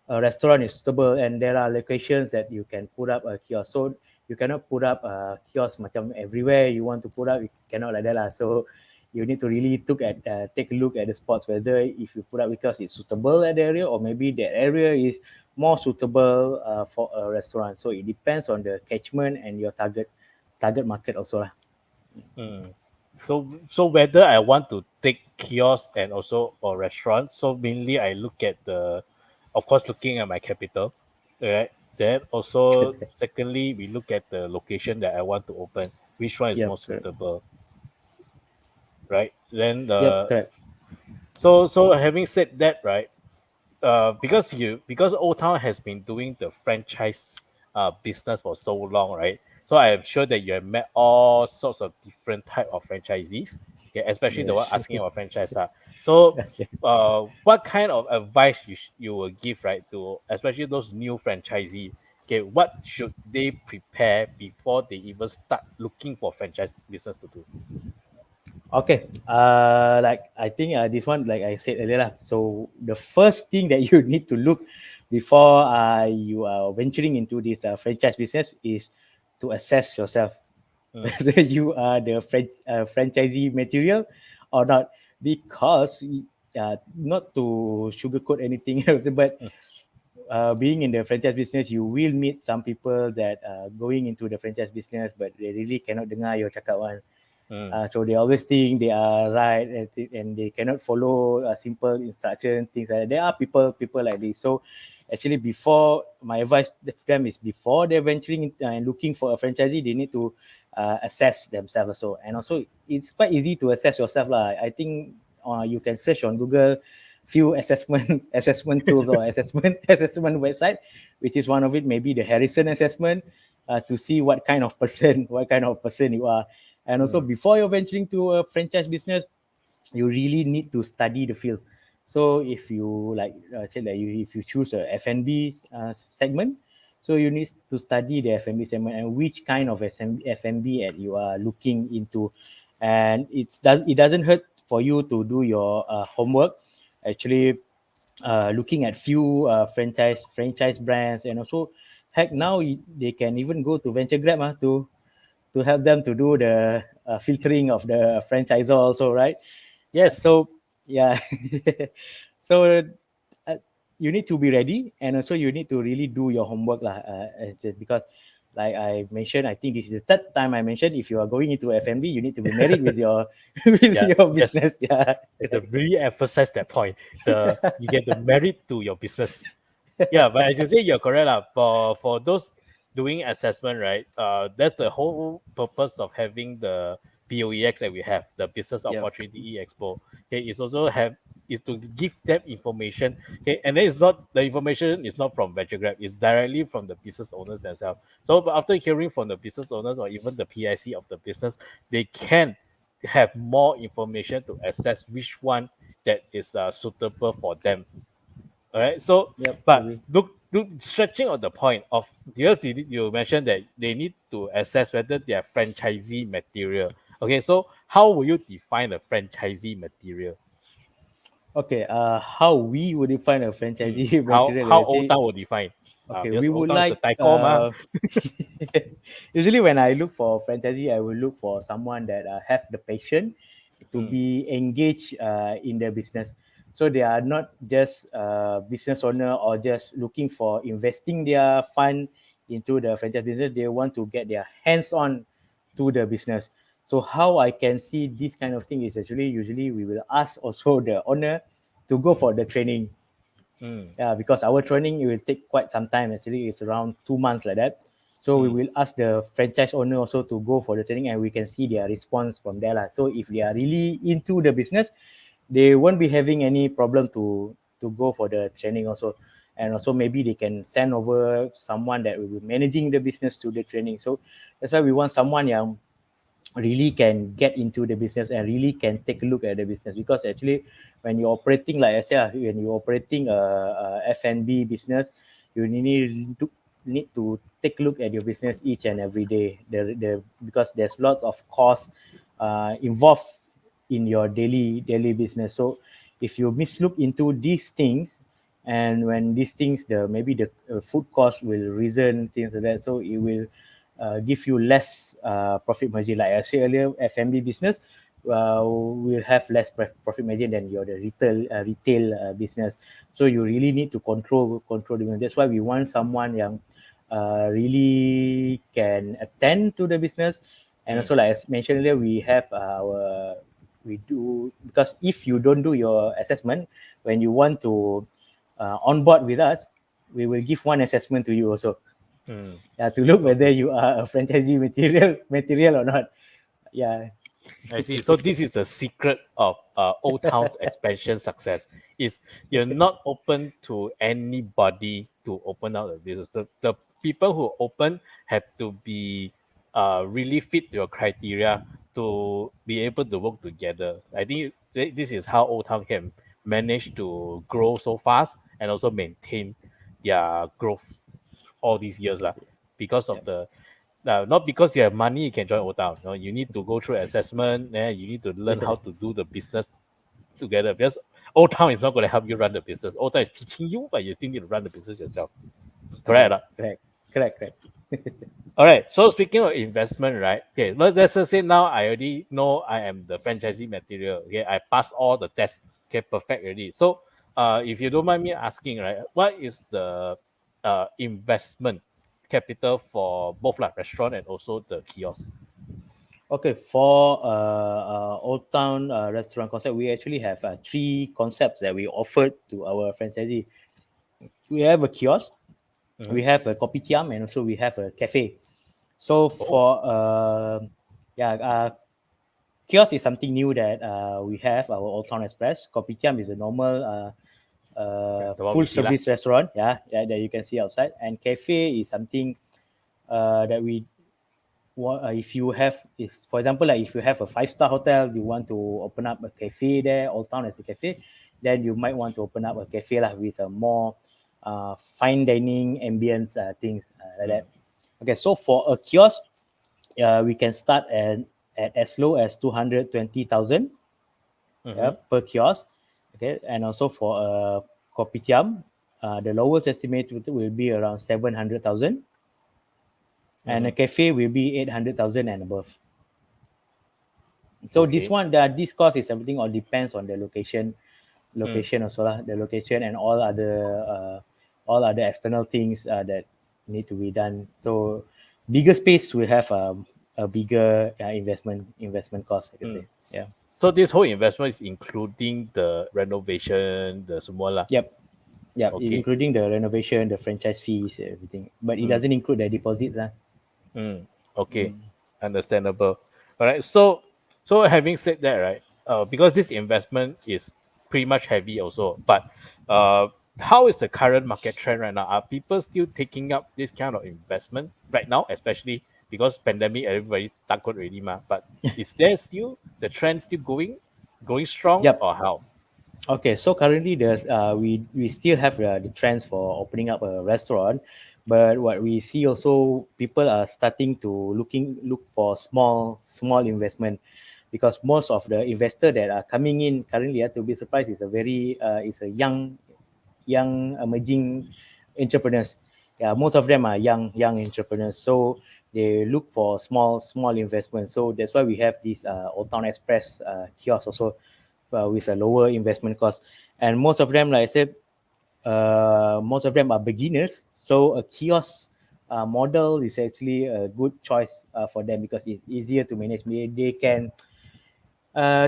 Speaker 20: restaurant is suitable, and there are locations that you can put up a kiosk. So you cannot put up a kiosk macam everywhere you want to put up. You cannot like that lah. So you need to really take a look at the spots whether if you put up a kiosk it's suitable at the area, or maybe that area is more suitable for a restaurant. So it depends on the catchment and your target market also lah.
Speaker 19: So whether I want to take kiosk and also or restaurant, so mainly I look at of course, looking at my capital, right? Then also, secondly, we look at the location that I want to open, which one is
Speaker 20: Yep,
Speaker 19: more
Speaker 20: correct.
Speaker 19: suitable, right? Then
Speaker 20: Yep, correct.
Speaker 19: so having said that, right? Because Old Town has been doing the franchise business for so long, right? So I am sure that you have met all sorts of different type of franchisees, okay, especially the one
Speaker 20: Yes.
Speaker 19: asking about franchise. So
Speaker 20: Okay.
Speaker 19: what kind of advice you will give, right, to especially those new franchisee? Okay, what should they prepare before they even start looking for franchise business to do?
Speaker 20: Okay. Like I think this one, like I said earlier, lah. So the first thing that you need to look before you are venturing into this franchise business is to assess yourself whether you are the franchisee material or not. Because not to sugarcoat anything else, but being in the franchise business, you will meet some people that going into the franchise business, but they really cannot dengar your cakap one.
Speaker 19: So they always think they are right, and they cannot follow a simple instruction, things like that. There are people like this. So actually, before my advice to them is, before they're venturing and looking for a franchisee, they need to assess themselves also. And also, it's quite easy to assess yourself lah. I think you can search on Google few assessment assessment tools or assessment website, which is one of it, maybe the Harrison assessment, to see what kind of person you are. And also, before you're venturing to a franchise business, you really need to study the field. So if you like say that if you choose a F&B segment, so you need to study the F&B segment and which kind of F&B that you are looking into. And it doesn't hurt for you to do your homework. Actually, looking at few franchise brands, and also, heck, now they can even go to Venture Grab to help them to do the filtering of the franchisor also, right? Yes. So yeah. So you need to be ready, and also you need to really do your homework lah. Because like I mentioned, I think this is the third time I mentioned, if you are going into F&B, you need to be married with your your business. Yeah. To really emphasize that point, you get married to your business. Yeah, but as you say, you're correct lah. For those doing assessment, right? That's the whole purpose of having the BOEX that we have, the Business Opportunity Expo. Okay, it's also is to give them information. Okay, and then the information is not from Venture Grab, it's directly from the business owners themselves. So but after hearing from the business owners or even the PIC of the business, they can have more information to assess which one that is suitable for them. All right. So, but look, stretching on the point of, because you mentioned that they need to assess whether they are franchisee material. Okay. So, how will you define a franchisee material? Okay. How we would define a franchisee material?
Speaker 7: How Old Town will define?
Speaker 19: Okay,
Speaker 7: Because
Speaker 19: we
Speaker 7: Old
Speaker 19: would
Speaker 7: Town is
Speaker 19: like.
Speaker 7: a taiko
Speaker 19: Usually, when I look for franchisee, I will look for someone that have the passion to be engaged in the business. So they are not just business owner or just looking for investing their fund into the franchise business. They want to get their hands on to the business. So how I can see this kind of thing is, actually usually we will ask also the owner to go for the training. Yeah, because our training, it will take quite some time. Actually, it's around 2 months like that. So we will ask the franchise owner also to go for the training, and we can see their response from there lah. So if they are really into the business, they won't be having any problem to go for the training also. And also, maybe they can send over someone that will be managing the business to the training. So that's why we want someone yang really can get into the business and really can take a look at the business. Because actually, when you're operating, like I said, when you're operating a F&B business, you need to take a look at your business each and every day. Because there's lots of costs involved in your daily business. So if you mislook into these things, and when these things, maybe the food cost will risen, things like that, so it will give you less profit margin. Like I said earlier, F&B business will have less profit margin than your retail business. So you really need to control the business. That's why we want someone yang really can attend to the business. And also, like I mentioned earlier, we do, because if you don't do your assessment, when you want to on board with us, we will give one assessment to you also. Yeah, to look whether you are a franchisee material or not. Yeah.
Speaker 7: I see. So this is the secret of Old Town's expansion success. Is you're not open to anybody to open out a business. The people who open have to be really fit to your criteria to be able to work together. I think this is how Old Town can manage to grow so fast and also maintain their growth all these years lah. Because of the not because you have money you can join Old Town. No, you need to go through assessment. You need to learn how to do the business together. Because Old Town is not going to help you run the business. Old Town is teaching you, but you still need to run the business yourself. Correct?
Speaker 19: Correct.
Speaker 7: All right. So speaking of investment, right? Okay, let's just say now I already know I am the franchisee material. Okay, I passed all the tests. Okay, perfect already. So, if you don't mind me asking, right, what is the investment capital for both like restaurant and also the kiosk?
Speaker 20: Okay, for Old Town restaurant concept, we actually have three concepts that we offered to our franchisee. We have a kiosk, we have a kopitiam, and also we have a cafe. So for kiosk is something new that we have, our Old Town Express. Kopitiam is a normal
Speaker 19: the one
Speaker 20: full
Speaker 19: we see lah.
Speaker 20: service restaurant, that you can see outside. And cafe is something that we if you have is, for example, like if you have a 5-star hotel, you want to open up a cafe there, Old Town as a cafe, then you might want to open up a cafe lah with a more fine dining ambience things like that. Okay, so for a kiosk, we can start at as low as 220,000 per kiosk. Okay, and also for a kopitiam, the lowest estimate will be around 700,000, and a cafe will be 800,000 and above. So this cost is everything all depends on the location also lah, the location and all other external things that need to be done. So bigger space will have a bigger investment cost, I can say. Yeah.
Speaker 19: So this whole investment is including the renovation, the semua lah.
Speaker 20: Yep.
Speaker 19: Okay.
Speaker 20: Including the renovation, the franchise fees, everything. But it doesn't include the deposits.
Speaker 19: Okay, understandable. All right. So having said that, right, because this investment is pretty much heavy also, but how is the current market trend right now? Are people still taking up this kind of investment right now, especially because pandemic, everybody takut already, ma? But is there still the trend still going strong,
Speaker 20: Yep.
Speaker 19: or how?
Speaker 20: Okay, so currently we still have the trends for opening up a restaurant, but what we see also, people are starting to look for small investment, because most of the investor that are coming in currently, to be surprised, is a young emerging entrepreneurs. Yeah, most of them are young entrepreneurs, so they look for small investments. So that's why we have this Old Town Express kiosk also, with a lower investment cost. And most of them, like I said, most of them are beginners. So a kiosk model is actually a good choice for them, because it's easier to manage. They can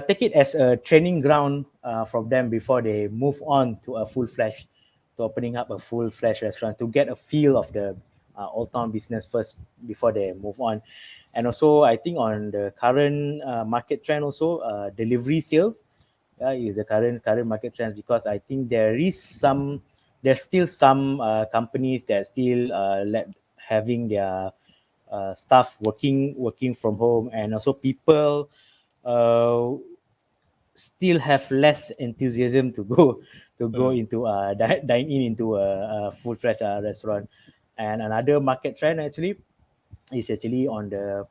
Speaker 20: take it as a training ground from them before they move on to a full-fledged, to opening up a full-fledged restaurant, to get a feel of the Old Town business first before they move on. And also, I think on the current market trend also, delivery sales is the current market trend, because I think there's still some companies that still having their staff working from home, and also people uh, still have less enthusiasm to go into dine in into a full-fledged restaurant. And another market trend actually is actually on the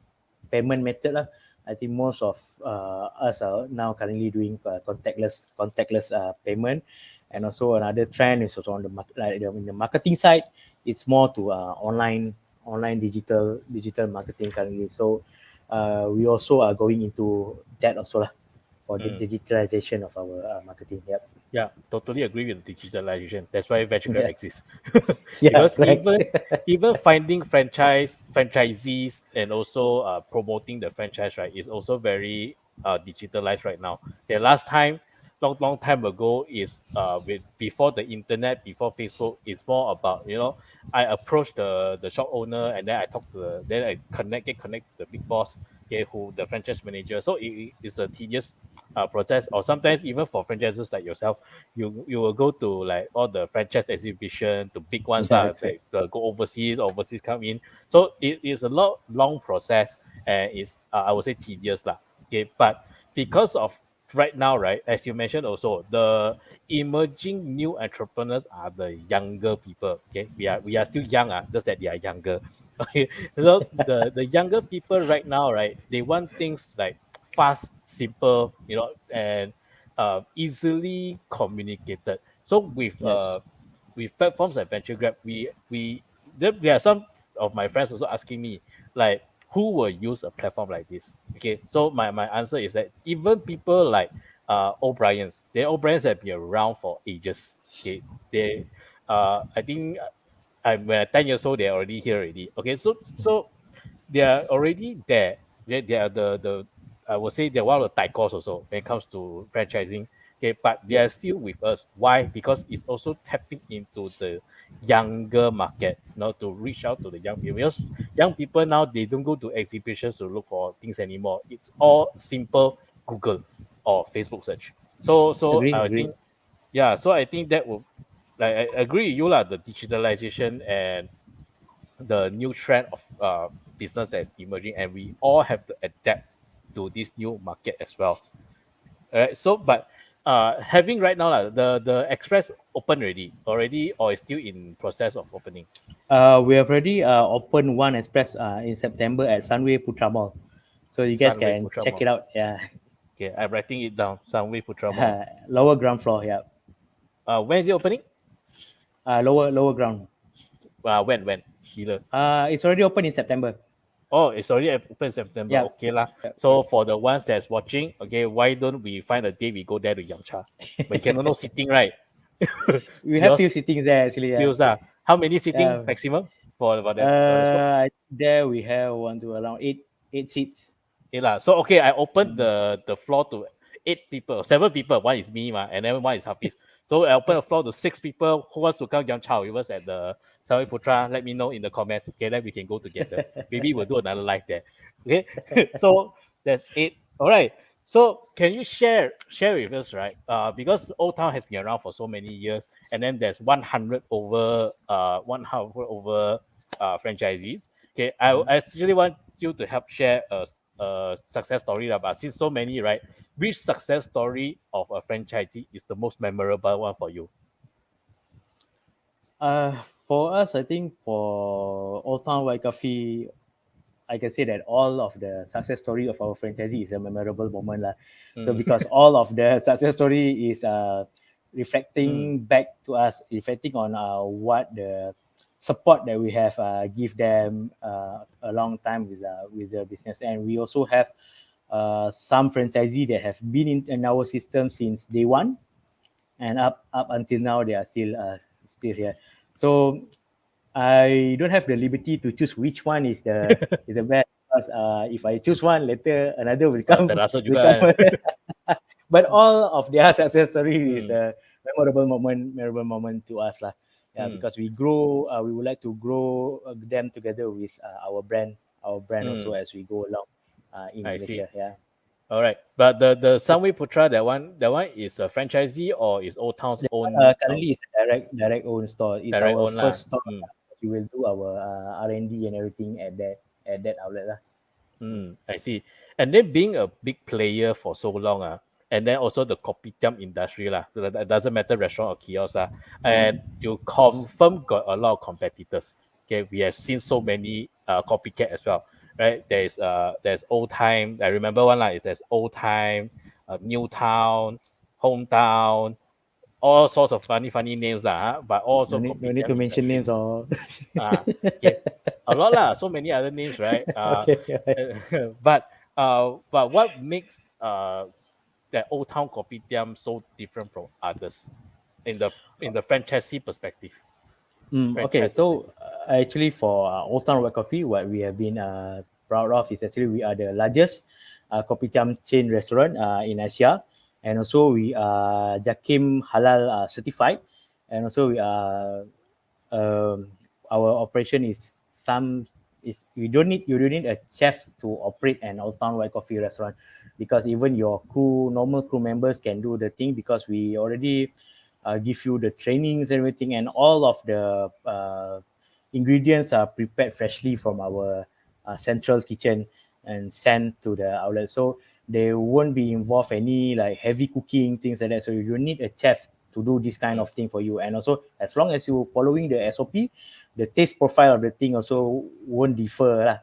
Speaker 20: payment method lah. I think most of us are now currently doing contactless payment. And also another trend is also on in the marketing side. It's more to online digital marketing currently. So we also are going into that also lah, for the digitalization of our marketing. Yep.
Speaker 19: Yeah, totally agree with digitalization. That's why venture grab
Speaker 20: Yes.
Speaker 19: exists.
Speaker 20: Yeah,
Speaker 19: Because
Speaker 20: correct.
Speaker 19: even finding franchisees and also promoting the franchise, right, is also very digitalized right now. The last time, long time ago, is with before the internet, before Facebook, is more about, I approach the shop owner, and then I talk to then I get connect to the big boss, okay, who the franchise manager. So it's a tedious process. Or sometimes even for franchises like yourself, you will go to like all the franchise exhibition, to big ones
Speaker 20: Yeah,
Speaker 19: lah,
Speaker 20: correct.
Speaker 19: like go overseas come in. So it is a long process, and it's I would say tedious lah. Okay, but because of right now, right, as you mentioned also, the emerging new entrepreneurs are the younger people. Okay, we are still young, just that they are younger. Okay, so the younger people right now, right, they want things like fast, simple, and easily communicated. So
Speaker 20: Yes.
Speaker 19: with platforms like Venture Grab, there are some of my friends also asking me, like, who will use a platform like this? Okay, so my answer is that even people like O'Brien's, O'Brien's have been around for ages. Okay, they I think when I'm 10 years old, they're already here already. Okay, so they are already there. They are the I would say they're one of the tycos also when it comes to franchising. Okay, but they are still with us. Why? Because it's also tapping into the younger market, to reach out to the young people. Because young people now they don't go to exhibitions to look for things anymore. It's all simple Google or Facebook search. So I
Speaker 20: Agree.
Speaker 19: think, yeah. So I think that will, like, I agree with you lah. The digitalization and the new trend of business that is emerging, and we all have to adapt to this new market as well. All right. So, but having right now the express open already, or is still in process of opening.
Speaker 20: We have already opened one express in September at Sunway Putra Mall, so you guys
Speaker 19: Sunway
Speaker 20: can
Speaker 19: Putra
Speaker 20: check
Speaker 19: Mall.
Speaker 20: it out. Yeah,
Speaker 19: Okay, I'm writing it down. Sunway Putra Mall.
Speaker 20: lower ground floor. Yeah,
Speaker 19: When is it opening?
Speaker 20: lower ground.
Speaker 19: When? Bila?
Speaker 20: It's already open in September.
Speaker 19: Oh, it's already open September.
Speaker 20: Yeah.
Speaker 19: Okay lah. So for the ones that's watching, okay, why don't we find a day we go there to Yangcha? But you cannot know sitting, right?
Speaker 20: We have few
Speaker 19: Yours,
Speaker 20: sittings there actually. Yeah.
Speaker 19: How many sitting
Speaker 20: Yeah.
Speaker 19: maximum for that for the shop?
Speaker 20: There we have one to around eight seats.
Speaker 19: Okay lah. So okay, I opened the floor to 8 people, 7 people. One is me, and then one is Hafiz. So I open the floor to 6 people who wants to come Yangcha with us at the Sawi Putra. Let me know in the comments. Okay, then we can go together. Maybe we'll do another live there. Okay. So that's 8. All right. So can you share with us, right? Because Old Town has been around for so many years, and then there's 100 over franchisees. Okay, I actually want you to help share a success story about, since so many, right? Which success story of a franchisee is the most memorable one for you?
Speaker 20: For us, I think for Old Town White Coffee, I can say that all of the success story of our franchisee is a memorable moment lah. So because all of the success story is reflecting back to us, reflecting on what the support that we have give them a long time with the business, and we also have some franchisee that have been in our system since day one, and up until now they are still here. So I don't have the liberty to choose which one is the best, because if I choose one, later another will come.
Speaker 19: Terasa
Speaker 20: Will
Speaker 19: juga
Speaker 20: come.
Speaker 19: kan.
Speaker 20: But all of their success story is a memorable moment to us lah. Yeah, because we grow, we would like to grow them together with our brand also as we go along in
Speaker 19: I see.
Speaker 20: Malaysia. Yeah.
Speaker 19: All right, but the Sunway Putra, that one is a franchisee or is Old Town's own?
Speaker 20: Currently, it's a direct own store. It's
Speaker 19: Direct
Speaker 20: our
Speaker 19: own lah.
Speaker 20: first store. We will do our R&D and everything at that outlet lah.
Speaker 19: I see. And then being a big player for so long, and then also the kopitiam industry lah. That doesn't matter restaurant or kiosk and you confirm got a lot of competitors. Okay, we have seen so many copycat as well, right? There's Old Time. I remember one lah. There's Old Time, New Town, Hometown, all sorts of funny names lah. But also
Speaker 20: No need to mention names or.
Speaker 19: okay. A lot lah. So many other names, right? But what makes that Old Town Kopitiam so different from others in the franchisee perspective?
Speaker 20: Okay, so actually for Old Town White Coffee, what we have been proud of is actually we are the largest kopitiam chain restaurant in Asia, and also we are Jakim Halal certified, and also we are our operation is you don't need a chef to operate an Old Town White Coffee restaurant, because even your normal crew members can do the thing, because we already give you the trainings and everything, and all of the ingredients are prepared freshly from our central kitchen and sent to the outlet. So they won't be involved any like heavy cooking things like that. So you don't need a chef to do this kind of thing for you. And also, as long as you following the SOP, the taste profile of the thing also won't differ lah.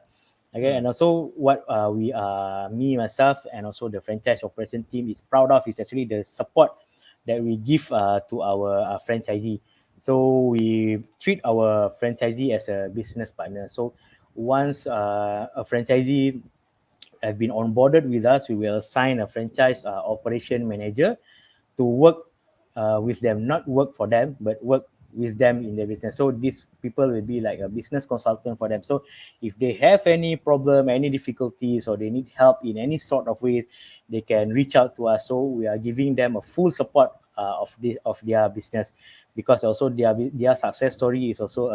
Speaker 20: Okay, and also what we are, me myself, and also the franchise operation team is proud of is actually the support that we give to our franchisee. So we treat our franchisee as a business partner. So once a franchisee have been onboarded with us, we will assign a franchise operation manager to work with them, not work for them, but work with them in their business. So these people will be like a business consultant for them. So if they have any problem, any difficulties, or they need help in any sort of ways, they can reach out to us. So we are giving them a full support of their business, because also their success story is also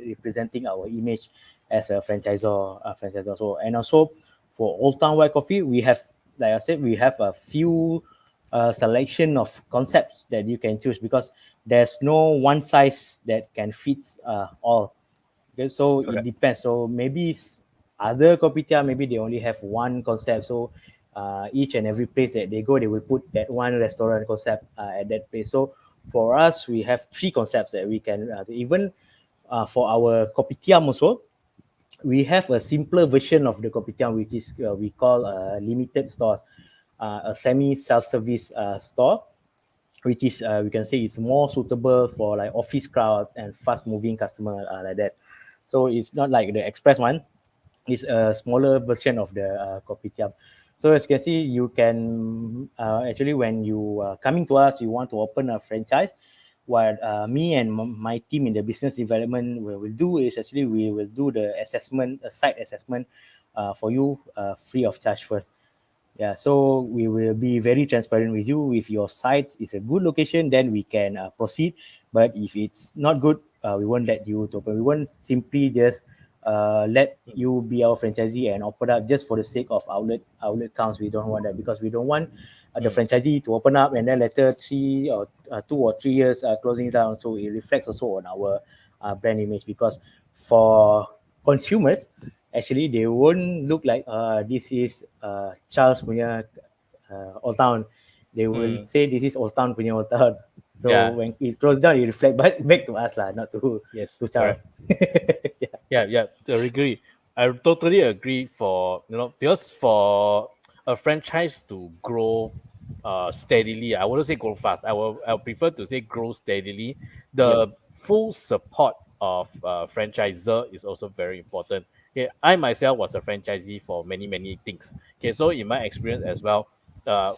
Speaker 20: representing our image as a franchisor. So, and also for Old Town White Coffee, we have, like I said, we have a few selection of concepts that you can choose, because there's no one size that can fit all. Okay, so it depends. So maybe other kopitiam, maybe they only have one concept. So each and every place that they go, they will put that one restaurant concept at that place. So for us, we have three concepts that we can even for our kopitiam also. We have a simpler version of the kopitiam, which is we call limited stores, a semi self-service store, which is we can say it's more suitable for like office crowds and fast moving customer like that. So it's not like the express one. It's a smaller version of the kopitiam. So as you can see, you can actually, when you coming to us, you want to open a franchise, what me and my team in the business development will do is actually we will do the assessment, a site assessment for you free of charge first. Yeah, so we will be very transparent with you. If your site is a good location, then we can proceed. But if it's not good, we won't let you to open. We won't simply just let you be our franchisee and open up just for the sake of outlet counts. We don't want that, because we don't want the franchisee to open up and then later 2 or 3 years closing down. So it reflects also on our brand image, because for consumers, actually they won't look like this is Charles punya Old Town. They will say this is Old Town punya Old Town. So
Speaker 19: Yeah.
Speaker 20: when it closes down, it reflect back to us lah, not to
Speaker 19: Yes,
Speaker 20: to Charles.
Speaker 19: yeah, I agree. I totally agree. For because for a franchise to grow steadily, I wouldn't say grow fast. I prefer to say grow steadily. The full support of franchisor is also very important. Okay, I myself was a franchisee for many things. Okay, so in my experience as well, uh,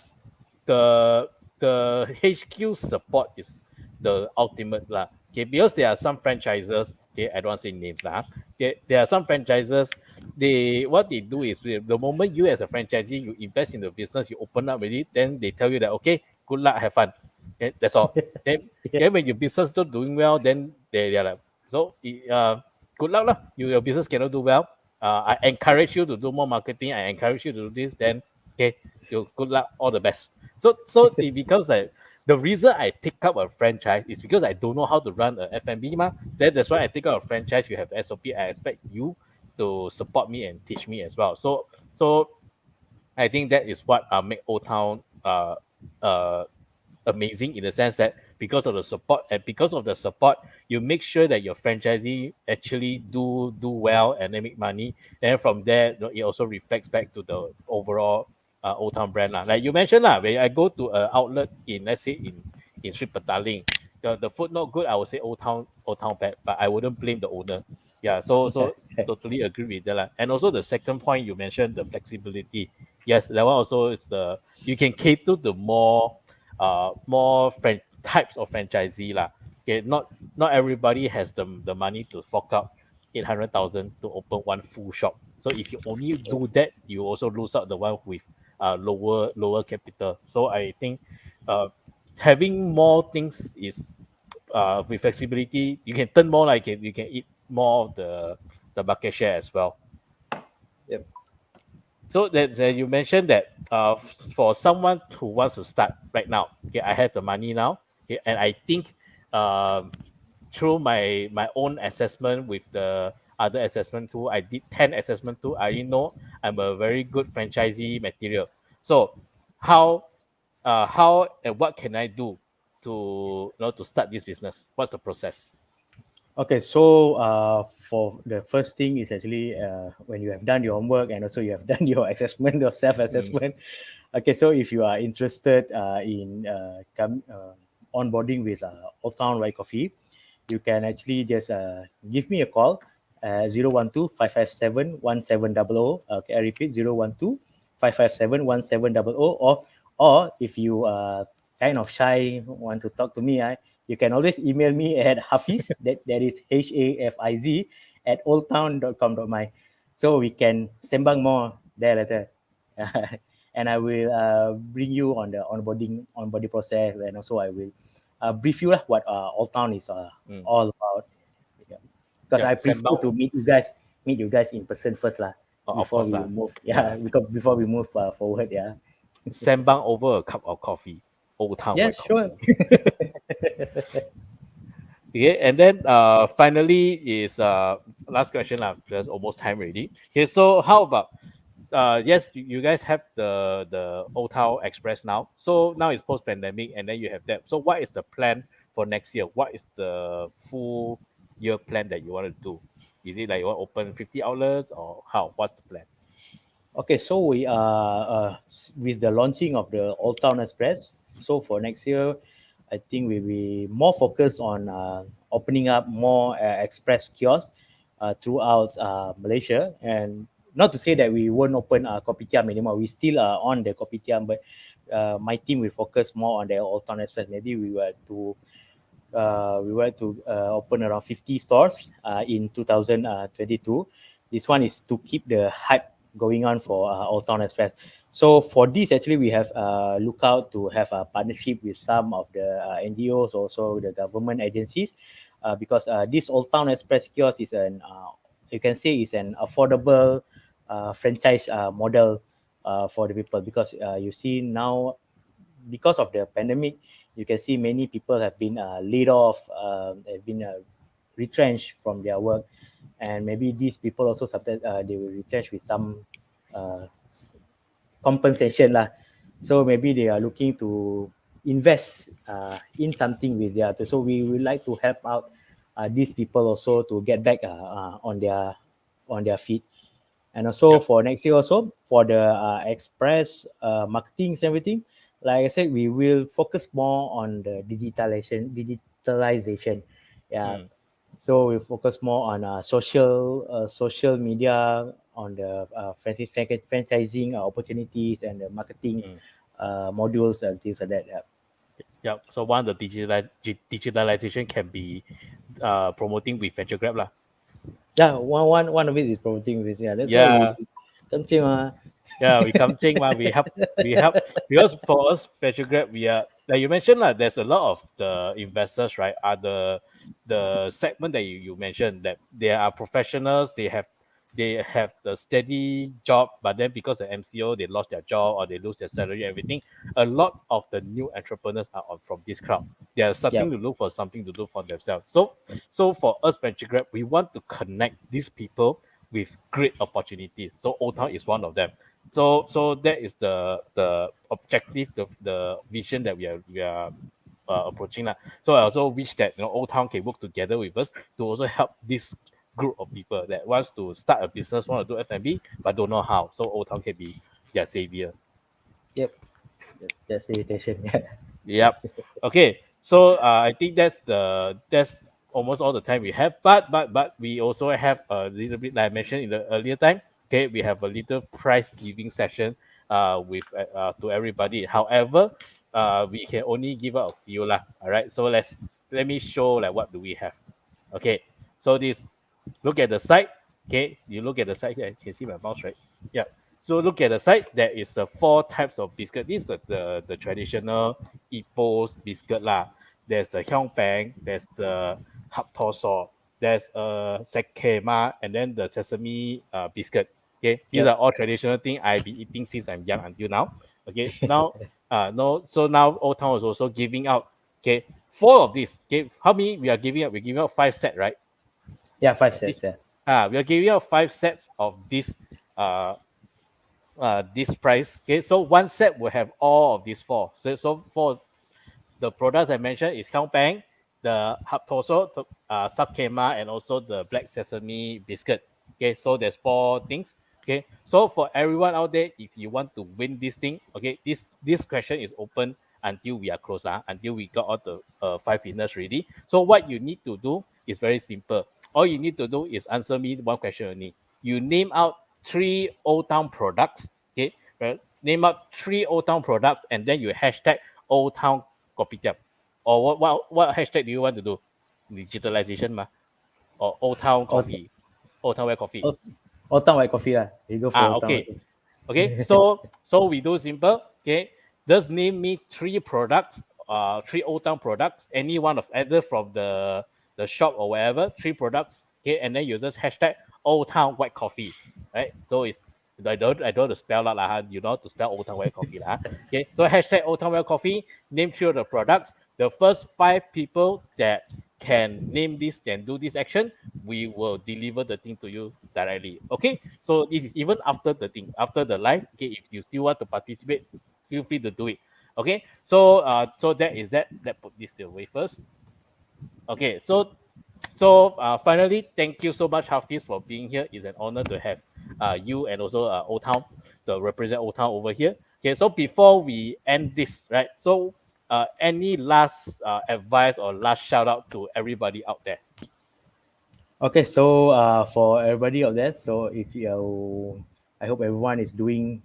Speaker 19: the HQ support is the ultimate lah. Okay, because there are some franchises. Okay, I don't want to say names lah. Okay, there are some franchises. What they do is the moment you as a franchisee you invest in the business, you open up with it, then they tell you that okay, good luck, have fun. Okay, that's all. Then when your business not doing well, then they are like, so good luck lah. Your business cannot do well. I encourage you to do more marketing. I encourage you to do this. Then okay, you good luck, all the best. So it becomes like the reason I take up a franchise is because I don't know how to run a F&B ma. That's why I take up a franchise. You have the SOP. I expect you to support me and teach me as well. So I think that is what make Old Town uh amazing, in the sense that because of the support, and because of the support you make sure that your franchisee actually do well and they make money. And from there, it also reflects back to the overall Old Town brand lah. Like you mentioned lah, when I go to an outlet in, let's say, in Street Petaling, the food not good, I would say Old Town bad, but I wouldn't blame the owner. Yeah, so totally agree with that lah. And also the second point you mentioned, the flexibility. Yes, that one also is the, you can cater to more types of franchisee lah. Okay, not everybody has the money to fork out 800,000 to open one full shop. So if you only do that, you also lose out the one with lower capital. So I think having more things is with flexibility, you can turn more, like you can eat more of the market share as well.
Speaker 20: Yep.
Speaker 19: So that you mentioned that for someone who wants to start right now, okay, I have the money now, okay, and I think through my own assessment with the other assessment tool, I did 10 assessment tool. I didn't know I'm a very good franchisee material. So how and what can I do to start this business? What's the process?
Speaker 20: Okay, so for the first thing is actually when you have done your homework and also you have done your assessment, your self-assessment. Okay, so if you are interested in onboarding with Old Town White Coffee, you can actually just give me a call 012-557-1700. Okay, I repeat, 012-557-1700. Or if you are kind of shy, want to talk to me, you can always email me at Hafiz, that is HAFIZ at oldtown.com.my. So we can sembang more there later. And I will bring you on the onboarding process, and also I will brief you what Old Town is all about. Yeah. Because I prefer to meet you guys in person first lah, before we move. Yeah, because before we move forward. Yeah.
Speaker 19: Sembang over a cup of coffee. Old Town
Speaker 20: Yeah,
Speaker 19: White
Speaker 20: sure.
Speaker 19: Coffee. Okay, and then finally is last question lah. There's almost time already. Okay, so how about yes, you guys have the Old Town Express now. So now it's post pandemic, and then you have that. So what is the plan for next year? What is the full year plan that you want to do? Is it like you want to open 50 outlets, or how? What's the plan?
Speaker 20: Okay, so we are with the launching of the Old Town Express. So for next year, I think we'll be more focused on opening up more express kiosks throughout Malaysia. And not to say that we won't open kopitiam anymore. We still are on the kopitiam, but my team will focus more on the Old Town Express. Maybe we were to open around 50 stores in 2022. This one is to keep the hype going on for Old Town Express. So for this, actually, we have look out to have a partnership with some of the NGOs, also the government agencies, because this Old Town Express kiosk is you can say is an affordable franchise model for the people, because you see now, because of the pandemic, you can see many people have been laid off, have been retrenched from their work, and maybe these people also sometimes they will retrench with some uh, compensation lah. So maybe they are looking to invest in something with their. So we would like to help out these people also to get back on their feet. And also for next year also, for the express marketing and everything, like I said, we will focus more on the digitalization. Yeah. So we focus more on social media, on the franchising opportunities and the marketing modules and things like that. Yeah.
Speaker 19: Yeah. So one of the digitalization can be promoting with Venture Grab lah.
Speaker 20: Yeah, one of it is promoting this. Yeah, that's why we
Speaker 19: Yeah. Yeah, we come ching ma, we help because for us Venture Grab, we are like you mentioned lah, there's a lot of the investors, right? Are the segment that you mentioned, that they are professionals, they have the steady job, but then because of MCO they lost their job or they lose their salary, everything. A lot of the new entrepreneurs are from this crowd. They are starting to look for something to do for themselves. So for us Venture Grab, we want to connect these people with great opportunities. So Old Town is one of them. So that is the objective, the vision that we are approaching now. So I also wish that Old Town can work together with us to also help this group of people that wants to start a business, want to do F&B but don't know how. So Old Town can be their savior.
Speaker 20: Yep. That's the invitation.
Speaker 19: Yep. Okay. So I think that's almost all the time we have. But we also have a little bit, like I mentioned in the earlier time. Okay, we have a little prize giving session with to everybody. However, we can only give out a few lah. All right. So let me show like what do we have. Okay. So this, look at the side. Okay, you look at the side here. You can see my mouse, right? Yeah. So look at the side. There is four types of biscuit. This is the traditional Ipoh's biscuit lah. There's the Hyongbang, there's the hap toso, there's sekema, and then the sesame biscuit. Okay, these
Speaker 20: Yep.
Speaker 19: are all traditional things I've been eating since I'm young until now. Okay, now no, so now Old Town is also giving out. Okay, four of these. Okay, how many we are giving out? We're giving out 5 set, right?
Speaker 20: Yeah, 5 sets. Yeah.
Speaker 19: We are giving out 5 sets of this price. Okay, so one set will have all of these four. So for the products I mentioned is Bang, the Haptoso, Subkema, and also the black sesame biscuit. Okay, so there's 4 things. Okay, so for everyone out there, if you want to win this thing, okay, this question is open until we are close, until we got all the 5 winners ready. So what you need to do is very simple. All you need to do is answer me one question only. You name out 3 Old Town products. Okay, right? Name out 3 Old Town products, and then you hashtag Old Town Kopitiam. Or what hashtag do you want to do? Digitalization ma? Or Old Town Coffee? Old Town White Coffee?
Speaker 20: Old Town White Coffee lah. You go for Old Town
Speaker 19: Okay.
Speaker 20: White Coffee.
Speaker 19: Okay, so we do simple. Okay, just name me three products, three Old Town products, any one of either from the shop or wherever, three products. Okay, and then you just hashtag Old Town White Coffee, right? So it's I don't want to spell out lah. You know how to spell Old Town White Coffee lah. Okay, so hashtag Old Town White Coffee. Name three of the products. The first five people that can name this, can do this action, we will deliver the thing to you directly. Okay, so this is even after the thing, after the live. Okay, if you still want to participate, feel free to do it. Okay, so that is that. Let put this away first. Okay, so finally, thank you so much, Hafiz, for being here. It's an honor to have you and also Old Town to represent Old Town over here. Okay, so before we end this, right? So any last advice or last shout out to everybody out there?
Speaker 20: Okay, so for everybody out there, so if you, I hope everyone is doing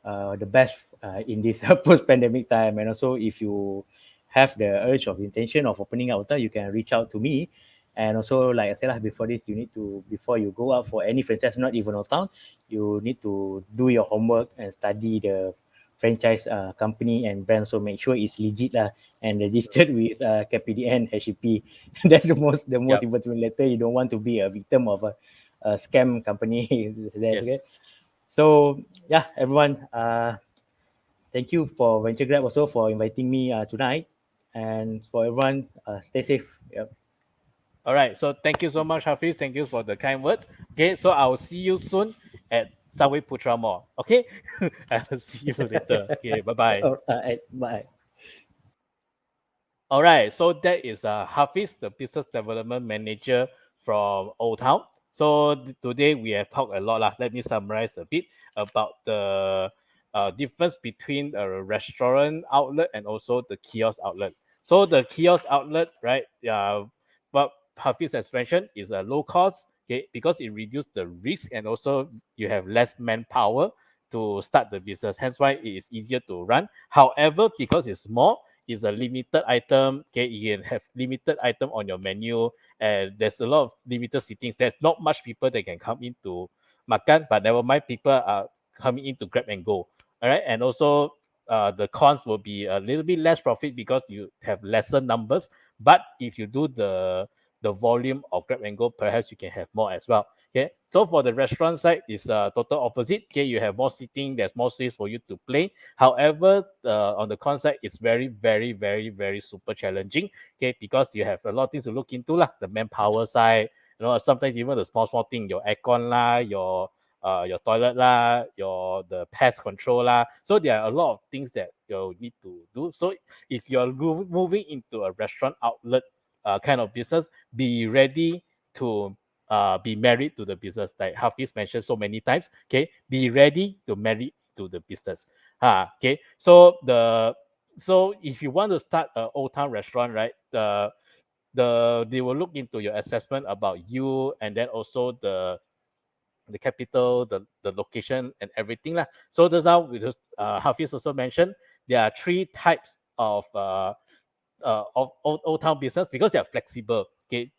Speaker 20: the best in this post-pandemic time, and also if you have the urge of intention of opening out, you can reach out to me. And also, like I said before this, you need to, before you go out for any franchise, not even Old Town, you need to do your homework and study the franchise company and brand. So make sure it's legit and registered with KPDN, HEP. That's the most important. Later, you don't want to be a victim of a scam company.
Speaker 19: Yes.
Speaker 20: Okay. So yeah, everyone, thank you for Venture Grab also for inviting me tonight, and for everyone, stay safe. Yep.
Speaker 19: All right. So thank you so much, Hafiz. Thank you for the kind words. Okay. So I will see you soon at Subway Putra Mall. Okay. I'll see you later. Okay. Bye bye.
Speaker 20: All right. Bye.
Speaker 19: All right. So that is Hafiz, the business development manager from Old Town. So today we have talked a lot. Let me summarize a bit about the difference between a restaurant outlet and also the kiosk outlet. So the kiosk outlet, right? What Hafiz has mentioned is a low cost, okay, because it reduces the risk and also you have less manpower to start the business. Hence why it is easier to run. However, because it's small, it's a limited item. Okay, you can have limited item on your menu, and there's a lot of limited sittings. There's not much people that can come into makan, but never mind, people are coming in to grab and go. All right, and also the cons will be a little bit less profit because you have lesser numbers. But if you do the volume of grab and go, perhaps you can have more as well. Okay, so for the restaurant side, it's a total opposite. Okay, you have more seating, there's more space for you to play. However, on the con side, it's very, very, very, very super challenging. Okay, because you have a lot of things to look into lah. The manpower side, sometimes even the small thing, your aircon lah, your toilet lah, the pest control lah. So there are a lot of things that you need to do. So if you're moving into a restaurant outlet kind of business, be ready to be married to the business, like Hafiz mentioned so many times. Okay, be ready to marry to the business. Okay, so if you want to start an Old Town restaurant, right? They will look into your assessment about you, and then also the capital, the location, and everything lah. So that's how Hafiz also mentioned there are three types of Old Town business because they are flexible. Okay,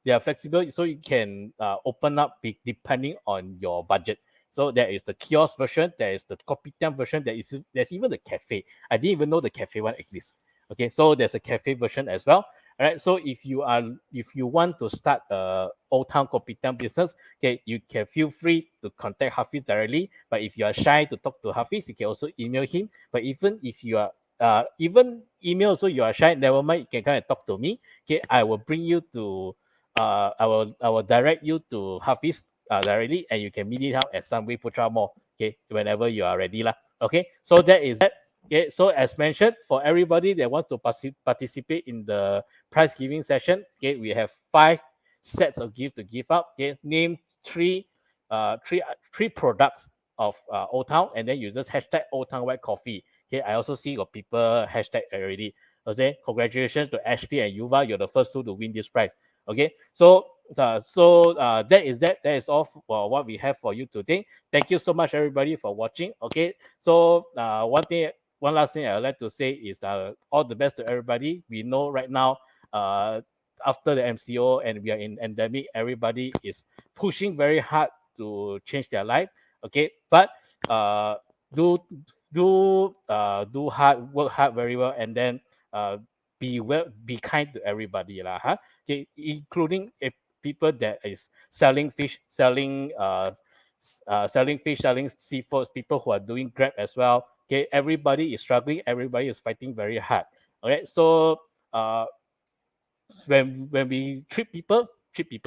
Speaker 19: they are flexible, so you can open up depending on your budget. So there is the kiosk version, there is the kopitiam version, there's even the cafe. I didn't even know the cafe one exists. Okay, so there's a cafe version as well. All right, so if you want to start a Old Town kopitiam business, okay, you can feel free to contact Hafiz directly. But if you are shy to talk to Hafiz, you can also email him. But even if you are even email, so you are shy, never mind, you can come and talk to me. Okay, I will bring you to I will direct you to Hafiz directly, and you can meet it out at Sunway Putra Mall. Okay, whenever you are ready lah. Okay, so that is that. Okay, so as mentioned, for everybody that wants to participate in the prize giving session, okay, we have 5 sets of gift to give out. Okay, name three products of Old Town, and then you just hashtag Old Town White Coffee. Okay, I also see got people hashtag already. Okay, congratulations to Ashley and Yuva. You're the first two to win this prize. Okay, so that is that. That is all for what we have for you today. Thank you so much, everybody, for watching. Okay, so one thing one last thing I would like to say is all the best to everybody. We know right now, after the MCO and we are in endemic, everybody is pushing very hard to change their life. Okay, but do hard, work hard very well, and then be kind to everybody lah, huh? Okay, including if people that is selling fish, selling fish, selling seafoods, people who are doing Grab as well. Okay, everybody is struggling, everybody is fighting very hard. Okay, so when we treat people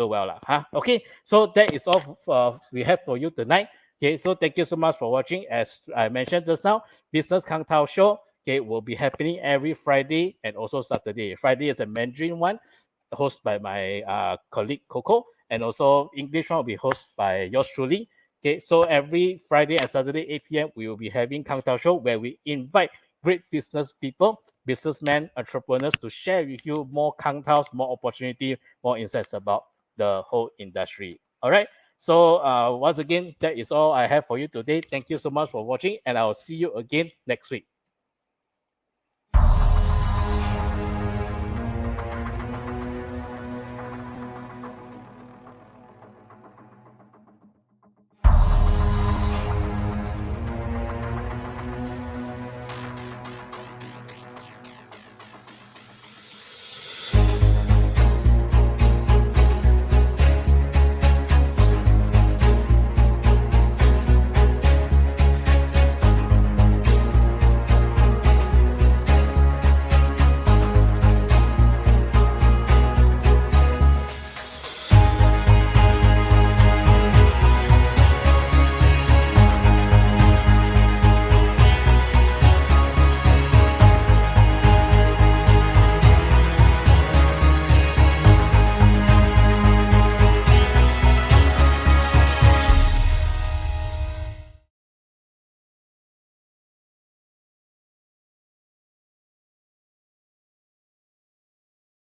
Speaker 19: well lah, huh? Okay, so that is all we have for you tonight. Okay, so thank you so much for watching. As I mentioned just now, Business Kang Tao Show, okay, will be happening every Friday and also Saturday. Friday is a Mandarin one, hosted by my colleague Coco, and also English one will be hosted by yours truly. Okay, so every Friday and Saturday 8 p.m. we will be having Kang Tao Show, where we invite great business people, businessmen, entrepreneurs to share with you more Kang Taos, more opportunity, more insights about the whole industry. All right. So once again, that is all I have for you today. Thank you so much for watching, and I'll see you again next week.